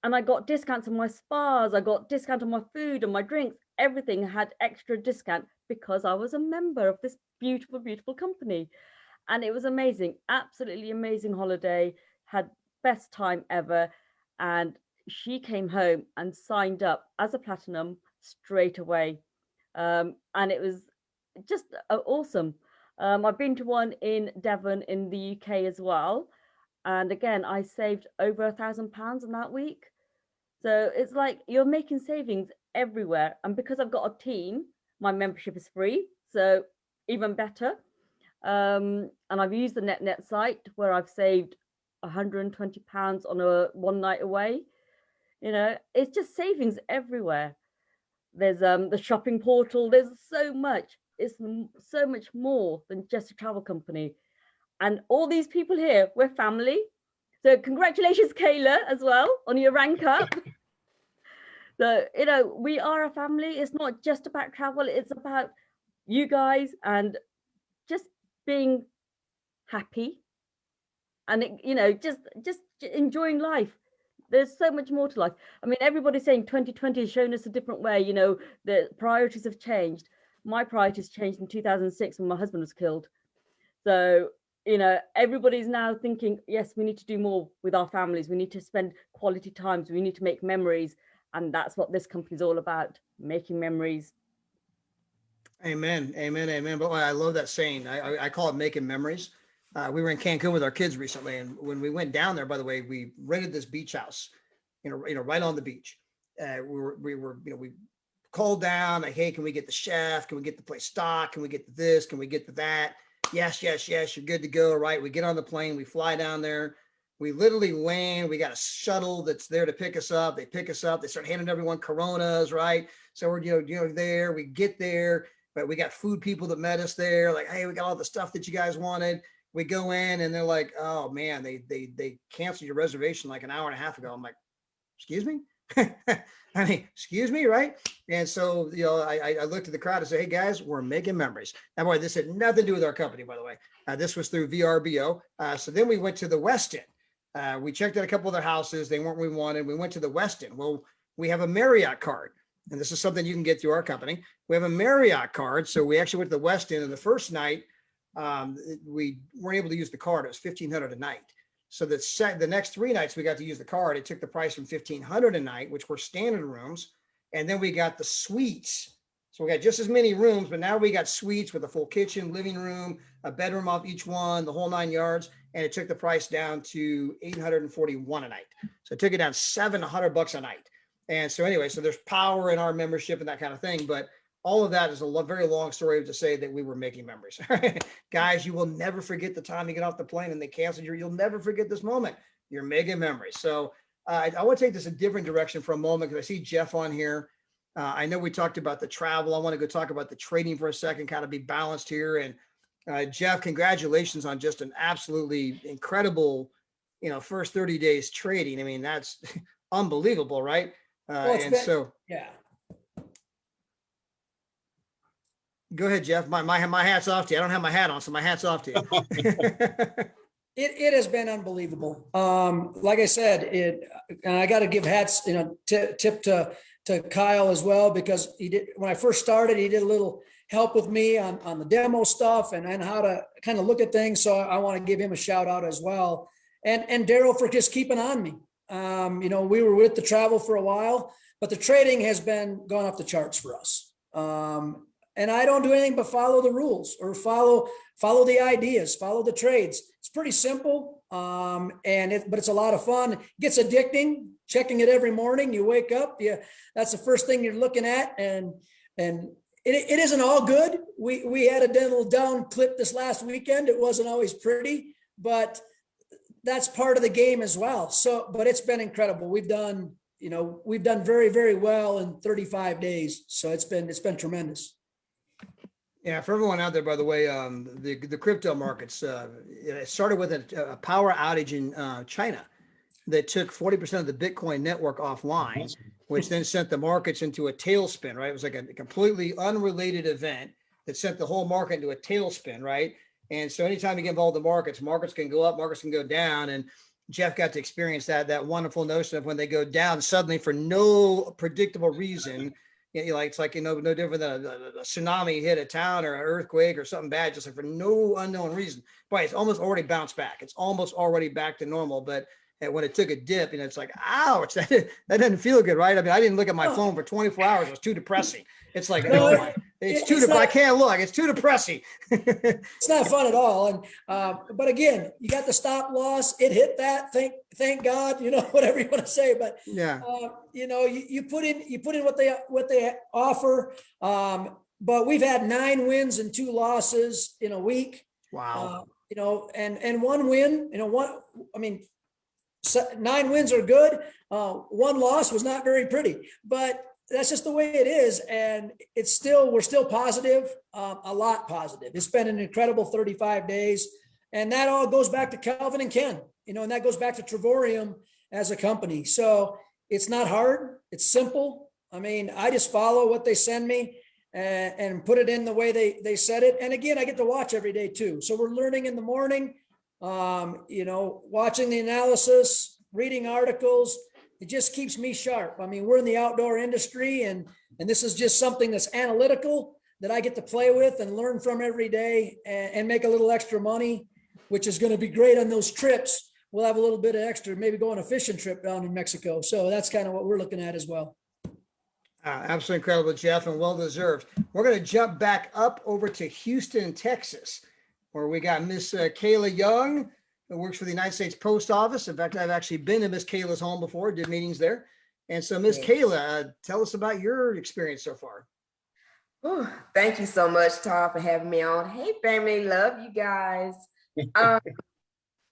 And I got discounts on my spas. I got discount on my food and my drinks. Everything had extra discount because I was a member of this beautiful, beautiful company. And it was amazing, absolutely amazing holiday, had best time ever. And she came home and signed up as a platinum straight away. And it was just awesome. I've been to one in Devon in the UK as well. And again, I saved over £1,000 in that week. So it's like you're making savings everywhere. And because I've got a team, my membership is free. So even better. And I've used the NetNet site where I've saved £120 on a one night away. It's just savings everywhere. There's the shopping portal. There's so much. It's so much more than just a travel company. And all these people here, we're family. So congratulations, Kayla, as well, on your rank up. So, we are a family. It's not just about travel. It's about you guys and just being happy, and just enjoying life. There's so much more to life. I mean, everybody's saying 2020 has shown us a different way. The priorities have changed. My priorities changed in 2006 when my husband was killed. So, everybody's now thinking, yes, we need to do more with our families. We need to spend quality times. We need to make memories. And that's what this company is all about, making memories. Amen. Amen. Amen. But I love that saying. I call it making memories. We were in Cancun with our kids recently, and when we went down there, by the way, we rented this beach house, right on the beach. We called down like, hey, can we get the chef? Can we get the place stocked? Can we get this? Can we get the that? Yes. You're good to go. Right. We get on the plane. We fly down there. We literally land. We got a shuttle that's there to pick us up. They pick us up. They start handing everyone Coronas. Right. So we're, there. We get there, but we got food people that met us there. Like, hey, we got all the stuff that you guys wanted. We go in and they're like, oh man, they canceled your reservation like an hour and a half ago. I'm like, excuse me? I mean, excuse me, right? And so, I looked at the crowd and said, hey guys, we're making memories. Now, boy, this had nothing to do with our company, by the way. This was through VRBO. So then we went to the West End. We checked out a couple of their houses. They weren't what we wanted. We went to the West End. Well, we have a Marriott card, and this is something you can get through our company. We have a Marriott card. So we actually went to the West End, and the first night, we weren't able to use the card. It was $1,500 a night. So the next 3 nights we got to use the card. It took the price from $1,500 a night, which were standard rooms. And then we got the suites. So we got just as many rooms, but now we got suites with a full kitchen, living room, a bedroom off each one, the whole 9 yards. And it took the price down to $841 a night. So it took it down $700 a night. And so anyway, so there's power in our membership and that kind of thing. But all of that is a very long story to say that we were making memories. Guys, you will never forget the time you get off the plane and they canceled you. You'll never forget this moment. You're making memories. So I want to take this a different direction for a moment because I see Jeff on here. I know we talked about the travel. I want to go talk about the trading for a second, kind of be balanced here. And Jeff, congratulations on just an absolutely incredible, first 30 days trading. I mean, that's unbelievable, right? Yeah. Go ahead, Jeff. My hat's off to you. I don't have my hat on, so my hat's off to you. It has been unbelievable. Like I said, and I got to give hats, tip to Kyle as well, because when I first started, he did a little help with me on the demo stuff and how to kind of look at things. So I want to give him a shout out as well. And Daryl for just keeping on me. We were with the travel for a while, but the trading has been gone off the charts for us. And I don't do anything but follow the rules or follow the ideas, follow the trades. It's pretty simple, but it's a lot of fun. It gets addicting, checking it every morning. You wake up, that's the first thing you're looking at, and it isn't all good. We had a little down clip this last weekend. It wasn't always pretty, but that's part of the game as well. So, but it's been incredible. We've done very, very well in 35 days. So it's been tremendous. Yeah, for everyone out there, by the way, the crypto markets, it started with a power outage in China that took 40% of the Bitcoin network offline, which then sent the markets into a tailspin, right? It was like a completely unrelated event that sent the whole market into a tailspin, right? And so anytime you get involved in the markets can go up, markets can go down. And Jeff got to experience that wonderful notion of when they go down suddenly for no predictable reason. It's like, no different than a tsunami hit a town or an earthquake or something bad, just like for no unknown reason. But it's almost already bounced back. It's almost already back to normal. But when it took a dip, it's like, ouch, that doesn't feel good, right? I mean, I didn't look at my phone for 24 hours. It was too depressing. It's like, I can't look. It's too depressing. It's not fun at all. And but again, you got the stop loss. It hit that. Thank God. Whatever you want to say. But yeah, you put in what they offer. But we've had 9 wins and 2 losses in a week. Wow. And 1 win. 9 wins are good. 1 loss was not very pretty, but that's just the way it is. And we're still positive, a lot positive. It's been an incredible 35 days. And that all goes back to Calvin and Ken, and that goes back to Trevorium as a company. So it's not hard. It's simple. I mean, I just follow what they send me and put it in the way they said it. And again, I get to watch every day too. So we're learning in the morning. You know, watching the analysis, reading articles, it just keeps me sharp. I mean, we're in the outdoor industry, and this is just something that's analytical that I get to play with and learn from every day, and make a little extra money, which is going to be great on those trips. We'll have a little bit of extra, maybe go on a fishing trip down in Mexico. So that's kind of what we're looking at as well. Absolutely incredible, Jeff, and well deserved. We're going to jump back up over to Houston, Texas, where we got Miss Kayla Young, who works for the United States Post Office. In fact, I've actually been to Miss Kayla's home before, did meetings there. And so, Miss Kayla, tell us about your experience so far. Oh, thank you so much, Todd, for having me on. Hey, family, love you guys.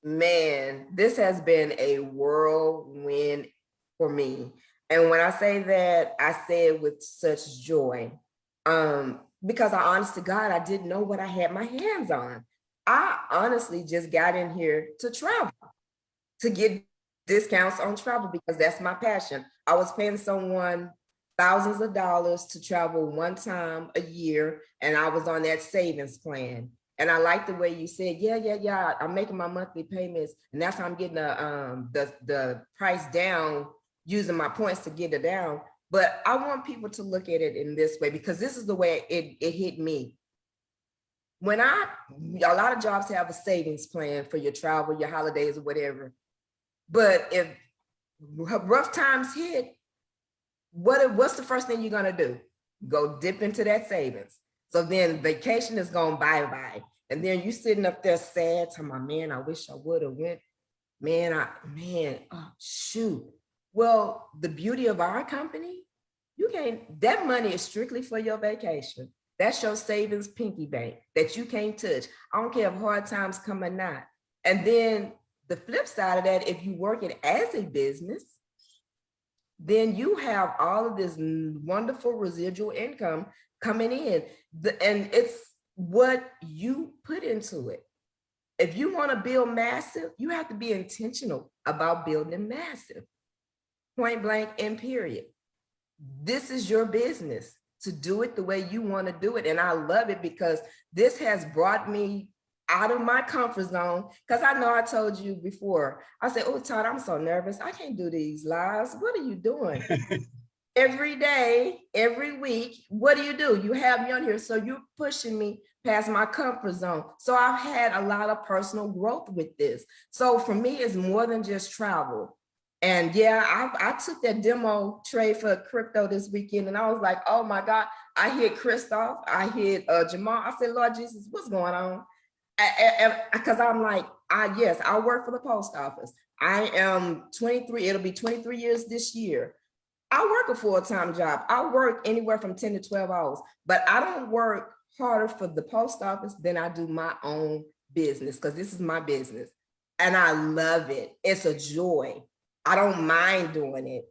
Man, this has been a whirlwind for me. And when I say that, I say it with such joy. Because honest to God, I didn't know what I had my hands on. I honestly just got in here to travel, to get discounts on travel, because that's my passion. I was paying someone thousands of dollars to travel one time a year, and I was on that savings plan. And I like the way you said, yeah, I'm making my monthly payments, and that's how I'm getting the price down, using my points to get it down. But I want people to look at it in this way, because this is the way it hit me. When a lot of jobs have a savings plan for your travel, your holidays, or whatever. But if rough times hit, what's the first thing you're gonna do? Go dip into that savings. So then vacation is going bye-bye. And then you sitting up there sad, telling my man, I wish I would have went. Oh, shoot. Well, the beauty of our company, that money is strictly for your vacation. That's your savings pinky bank that you can't touch. I don't care if hard times come or not. And then the flip side of that, if you work it as a business, then you have all of this wonderful residual income coming in. And it's what you put into it. If you want to build massive, you have to be intentional about building massive. Point blank and period. This is your business to do it the way you want to do it. And I love it, because this has brought me out of my comfort zone. Because I know I told you before, I said, oh, Todd, I'm so nervous. I can't do these lives. What are you doing? Every day, every week, what do? You have me on here. So you're pushing me past my comfort zone. So I've had a lot of personal growth with this. So for me, it's more than just travel. And yeah, I took that demo trade for crypto this weekend, and I was like, oh my God, I hit Christoph, I hit Jamal. I said, Lord Jesus, what's going on? Because I'm like, yes, I work for the post office. I am 23, it'll be 23 years this year. I work a full-time job. I work anywhere from 10 to 12 hours, but I don't work harder for the post office than I do my own business, because this is my business and I love it. It's a joy. I don't mind doing it.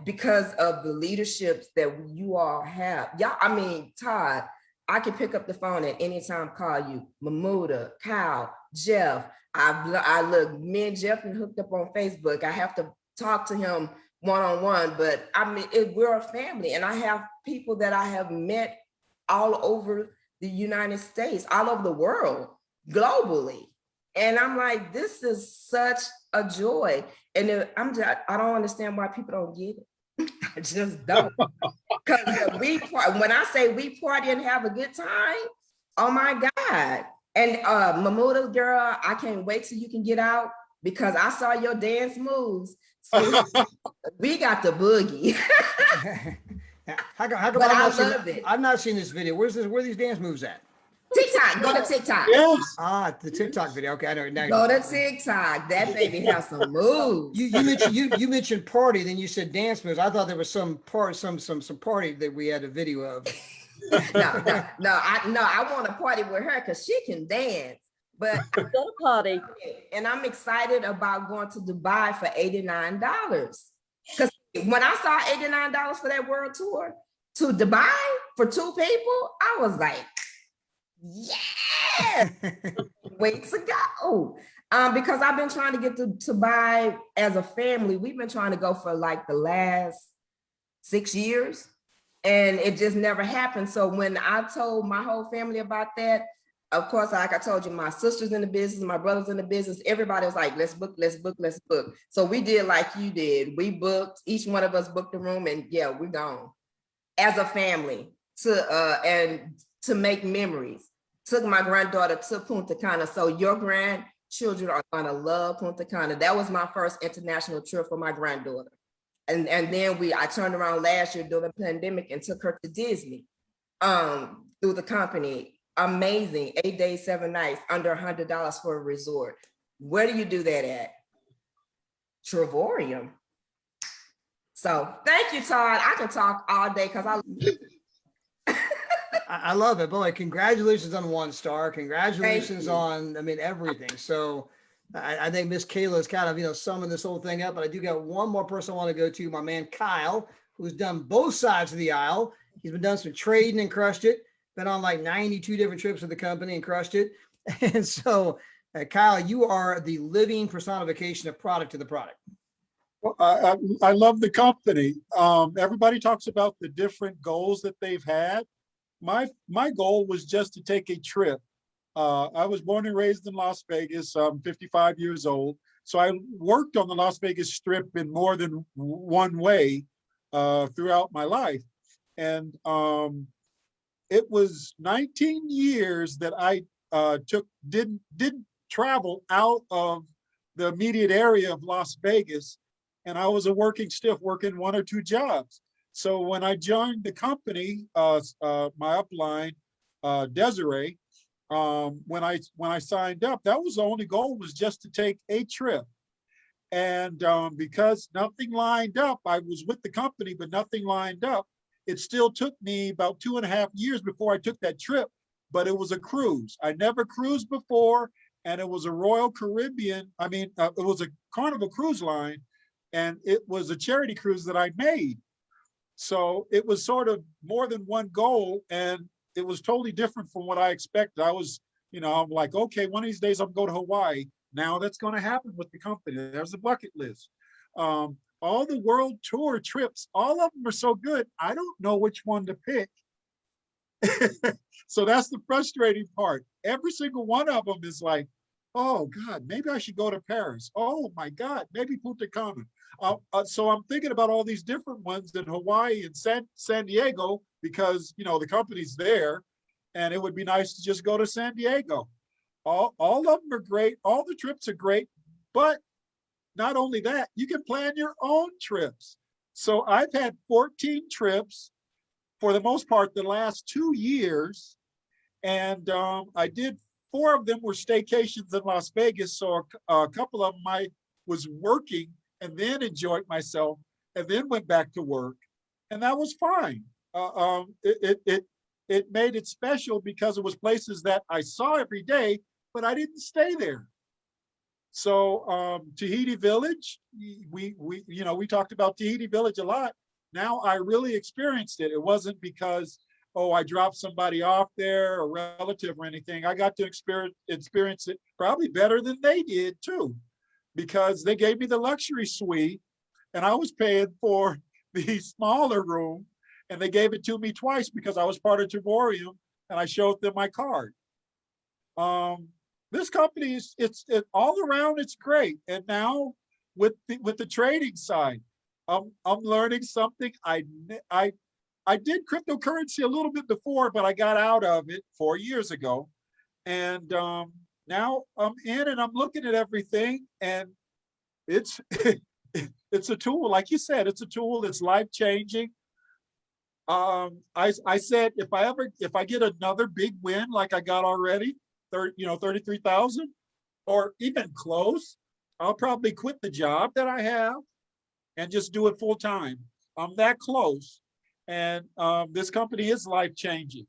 Because of the leaderships that you all have. Yeah, I mean, Todd, I can pick up the phone at any time, call you, Mamuda, Kyle, Jeff. Me and Jeff are hooked up on Facebook. I have to talk to him one-on-one, but I mean, we're a family, and I have people that I have met all over the United States, all over the world, globally. And I'm like, this is such a joy. And I don't understand why people don't get it. I just don't. Because when I say we party and have a good time, oh my God. And Mamuda, girl, I can't wait till you can get out, because I saw your dance moves. So we got the boogie. How come I've not seen this video? Where are these dance moves at? TikTok, go to TikTok. Yes. The TikTok video. Okay, I know. Now go to TikTok. That baby has some moves. You mentioned party, then you said dance moves. I thought there was some party that we had a video of. No. I want to party with her because she can dance. But go to party. And I'm excited about going to Dubai for $89. Because when I saw $89 for that world tour to Dubai for 2 people, I was like, yeah, way to go. Because I've been trying to get to buy as a family. We've been trying to go for like the last 6 years, and it just never happened. So when I told my whole family about that, of course, like I told you, my sister's in the business, my brother's in the business. Everybody was like, let's book, let's book, let's book. So we did like you did. We booked, each one of us booked a room, and yeah, we're gone as a family to make memories. Took my granddaughter to Punta Cana. So your grandchildren are gonna love Punta Cana. That was my first international trip for my granddaughter. And then I turned around last year during the pandemic and took her to Disney through the company. Amazing, 8 days, 7 nights, under $100 for a resort. Where do you do that at? Trevorium. So thank you, Todd. I can talk all day because I love it. Boy, congratulations on 1 star. Congratulations on, I mean, everything. So I think Miss Kayla is kind of, you know, summing this whole thing up, but I do got one more person I want to go to, my man, Kyle, who's done both sides of the aisle. He's been done some trading and crushed it. Been on like 92 different trips with the company and crushed it. And so, Kyle, you are the living personification of product to the product. Well, I love the company. Everybody talks about the different goals that they've had. My goal was just to take a trip. I was born and raised in Las Vegas. I'm 55 years old. So I worked on the Las Vegas Strip in more than one way throughout my life. And it was 19 years that I didn't travel out of the immediate area of Las Vegas. And I was a working stiff, working 1 or 2 jobs. So when I joined the company, my upline, Desiree, when I signed up, that was the only goal, was just to take a trip. And because nothing lined up, I was with the company, but nothing lined up. It still took me about 2.5 years before I took that trip, but it was a cruise. I never cruised before, and it was a Royal Caribbean. It was a Carnival Cruise Line, and it was a charity cruise that I made. So it was sort of more than one goal, and it was totally different from what I expected. I was, I'm like, okay, one of these days I'm going to Hawaii. Now that's going to happen with the company. There's a bucket list. All the world tour trips, all of them are so good. I don't know which one to pick. So that's the frustrating part. Every single one of them is like, oh God, maybe I should go to Paris. Oh my God, maybe Punta Cana. So I'm thinking about all these different ones in Hawaii and San Diego, because the company's there, and it would be nice to just go to San Diego. All of them are great. All the trips are great, but not only that, you can plan your own trips. So I've had 14 trips for the most part the last 2 years, and I did 4 of them were staycations in Las Vegas. So a couple of them I was working and then enjoyed myself and then went back to work, and that was fine. It made it special because it was places that I saw every day, but I didn't stay there. So Tahiti Village, we talked about Tahiti Village a lot. Now I really experienced it. It wasn't because, oh, I dropped somebody off there, a relative or anything. I got to experience it probably better than they did too, because they gave me the luxury suite and I was paying for the smaller room, and they gave it to me twice because I was part of Trevorium and I showed them my card. This company is all around, it's great. And now with the trading side, I'm learning something. I did cryptocurrency a little bit before, but I got out of it 4 years ago. And now I'm in and I'm looking at everything, and it's it's a tool. Like you said, it's a tool that's life-changing. I said, if I get another big win like I got already, 33,000 or even close, I'll probably quit the job that I have and just do it full time. I'm that close. And this company is life-changing.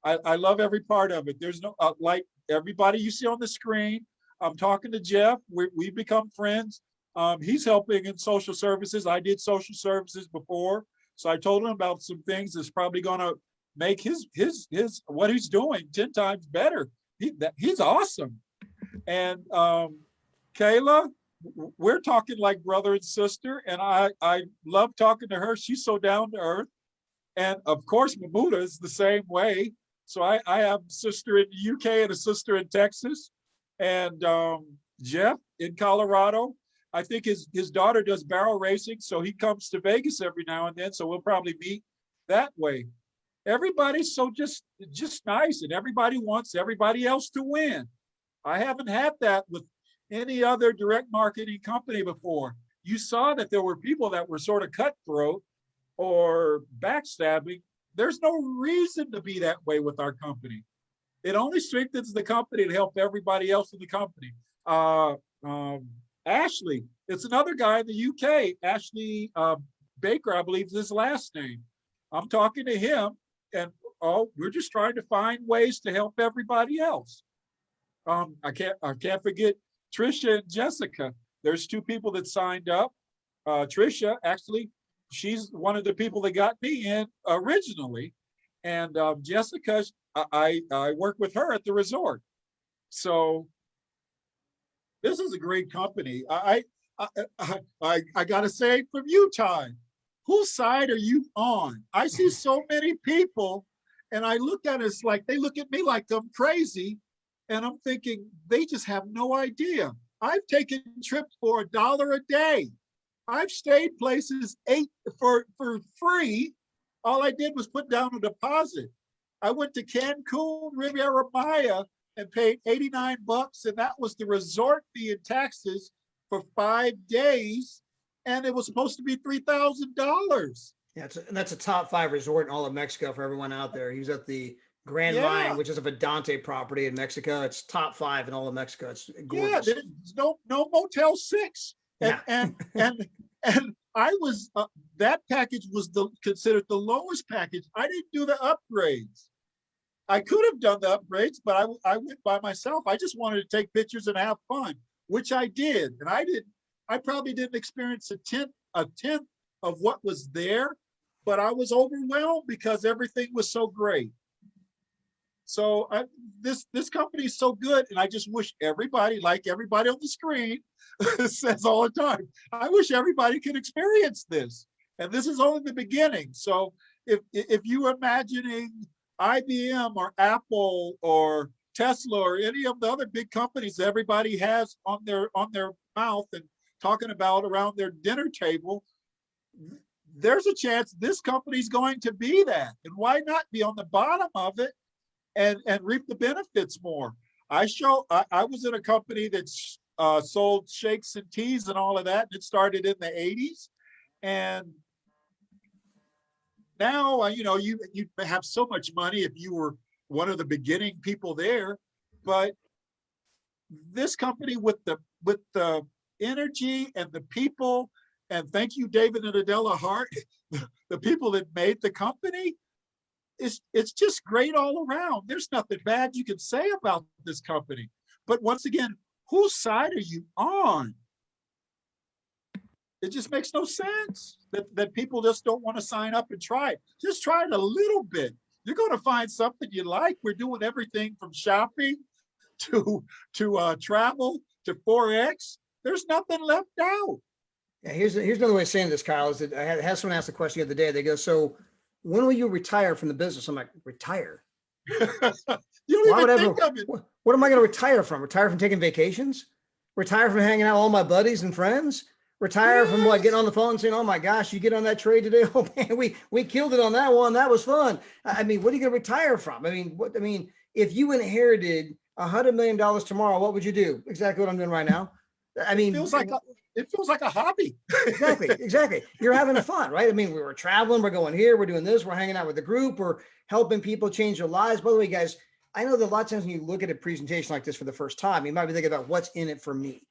I love every part of it. There's no, like everybody you see on the screen, I'm talking to Jeff, we've become friends. He's helping in social services. I did social services before. So I told him about some things that's probably gonna make his what he's doing 10 times better. He's awesome. And Kayla, we're talking like brother and sister, and I love talking to her. She's so down to earth. And of course, Mamuda is the same way. So I have a sister in the UK and a sister in Texas, and Jeff in Colorado. I think his daughter does barrel racing, so he comes to Vegas every now and then. So we'll probably meet that way. Everybody's so just nice, and everybody wants everybody else to win. I haven't had that with any other direct marketing company before. You saw that there were people that were sort of cutthroat or backstabbing. There's no reason to be that way with our company. It only strengthens the company to help everybody else in the company. Ashley, it's another guy in the UK, Ashley Baker, I believe is his last name. I'm talking to him, and we're just trying to find ways to help everybody else. I can't forget Trisha and Jessica. There's two people that signed up. Trisha, actually, she's one of the people that got me in originally. And Jessica, I work with her at the resort. So this is a great company. I gotta say, from you, Ty, whose side are you on? I see so many people, and I look at it, it's like they look at me like I'm crazy, and I'm thinking they just have no idea. I've taken trips for $1 a day. I've stayed places for free. All I did was put down a deposit. I went to Cancun, Riviera Maya, and paid $89, and that was the resort fee and taxes for 5 days, and it was supposed to be $3,000. Yeah, that's a top 5 resort in all of Mexico for everyone out there. He was at the Grand Mine, which is a Vedante property in Mexico. It's top 5 in all of Mexico. It's gorgeous. Yeah, there's no Motel 6. And Yeah. and I was that package was considered the lowest package. I didn't do the upgrades. I could have done the upgrades, but I went by myself. I just wanted to take pictures and have fun, which I did. And I probably didn't experience a tenth of what was there, but I was overwhelmed because everything was so great. So this company is so good, and I just wish everybody, like everybody on the screen says all the time, I wish everybody could experience this. And this is only the beginning. So if you're imagining IBM or Apple or Tesla or any of the other big companies everybody has on their mouth and talking about around their dinner table, there's a chance this company's going to be that. And why not be on the bottom of it and reap the benefits more? I was in a company that's sold shakes and teas and all of that, and it started in the 80s. And now, you have so much money if you were one of the beginning people there, but this company with the energy and the people, and thank you, David and Adela Hart, the people that made the company, it's just great all around. There's nothing bad you can say about this company. But once again, whose side are you on? It just makes no sense that people just don't want to sign up and try it. Just try it a little bit. You're going to find something you like. We're doing everything from shopping to travel to Forex. There's nothing left out. Yeah, here's another way of saying this, Kyle, is that I had someone ask the question the other day. They go, so when will you retire from the business? I'm like, retire? You don't even think of it. What am I going to retire from? Retire from taking vacations? Retire from hanging out with all my buddies and friends? Retire from what, getting on the phone and saying, oh my gosh, you get on that trade today? Oh man, we killed it on that one. That was fun. I mean, what are you going to retire from? I mean, if you inherited $100 million tomorrow, what would you do? Exactly what I'm doing right now. I mean, it feels like a hobby. Exactly. You're having fun, right? I mean, we were traveling, we're going here, we're doing this, we're hanging out with the group, we're helping people change their lives. By the way, guys, I know that a lot of times when you look at a presentation like this for the first time, you might be thinking about what's in it for me.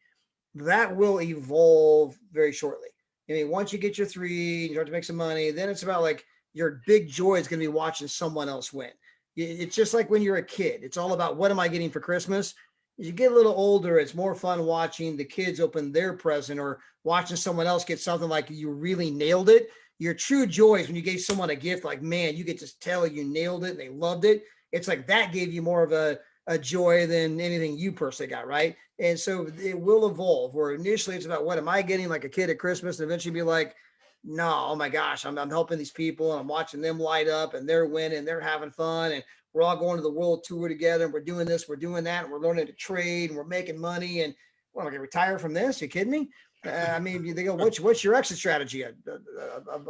That will evolve very shortly. I mean, once you get your 3, you start to make some money, then it's about like your big joy is going to be watching someone else win. It's just like when you're a kid. It's all about what am I getting for Christmas? As you get a little older, it's more fun watching the kids open their present or watching someone else get something like you really nailed it. Your true joy is when you gave someone a gift, like, man, you get to tell you nailed it and they loved it. It's like that gave you more of a joy than anything you personally got, right? And so it will evolve, where initially it's about what am I getting like a kid at Christmas, and eventually be like, no, oh my gosh, I'm helping these people and I'm watching them light up and they're winning, they're having fun. And we're all going to the world tour together, and we're doing this, we're doing that, and we're learning to trade, and we're making money. And well, I'm gonna retire from this? You kidding me? I mean, they go, what's your exit strategy? A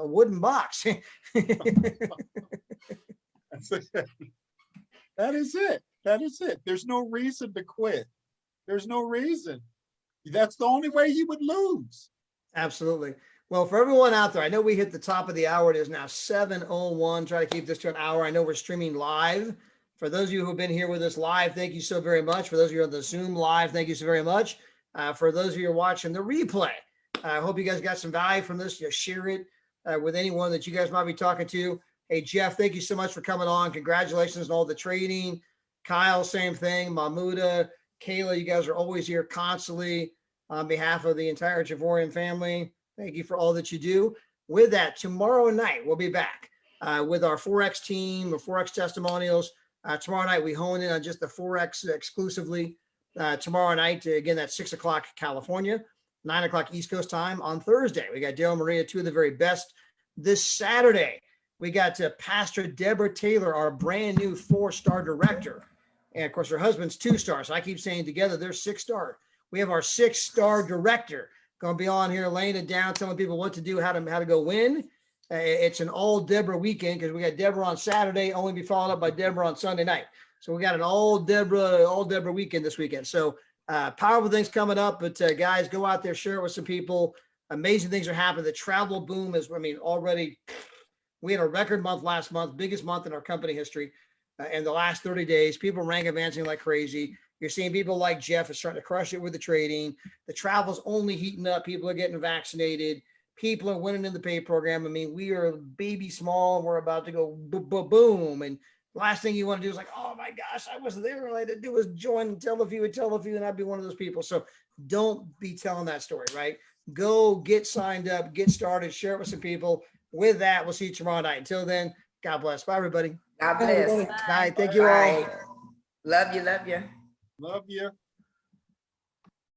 wooden box. That is it. That is it. There's no reason to quit. There's no reason. That's the only way you would lose. Absolutely. Well, for everyone out there, I know we hit the top of the hour. It is now 7:01. Try to keep this to an hour. I know we're streaming live. For those of you who've been here with us live, thank you so very much. For those of you on the Zoom live, thank you so very much. For those of you who are watching the replay, I hope you guys got some value from this. Just share it with anyone that you guys might be talking to. Hey, Jeff, thank you so much for coming on. Congratulations on all the trading. Kyle, same thing. Mahmuda, Kayla, you guys are always here constantly on behalf of the entire Javorian family. Thank you for all that you do. With that, tomorrow night, we'll be back with our Forex team, the Forex testimonials. Tomorrow night, we hone in on just the Forex exclusively. Tomorrow night, again, that's 6 o'clock California, 9 o'clock East Coast time. On Thursday, we got Daryl Maria, two of the very best. This Saturday, we got Pastor Deborah Taylor, our brand new 4-star director. And of course, her husband's 2-star. So I keep saying together, they're 6-star. We have our 6-star director going to be on here laying it down, telling people what to do, how to go win. It's an all Deborah weekend because we got Deborah on Saturday, only be followed up by Deborah on Sunday night. So we got an all Deborah weekend this weekend. So powerful things coming up, but guys, go out there, share it with some people. Amazing things are happening. The travel boom is, already we had a record month last month, biggest month in our company history. In the last 30 days, people rank advancing like crazy. You're seeing people like Jeff is starting to crush it with the trading. The travel's only heating up. People are getting vaccinated. People are winning in the pay program. We are baby small. And we're about to go boom. And the last thing you want to do is like, oh my gosh, I wasn't there. All I had to do was join and tell a few, and I'd be one of those people. So don't be telling that story, right? Go get signed up, get started, share it with some people. With that, we'll see you tomorrow night. Until then, God bless. Bye, everybody. God bless. Bye. Thank you all. Bye. Love you. Love you. Love you.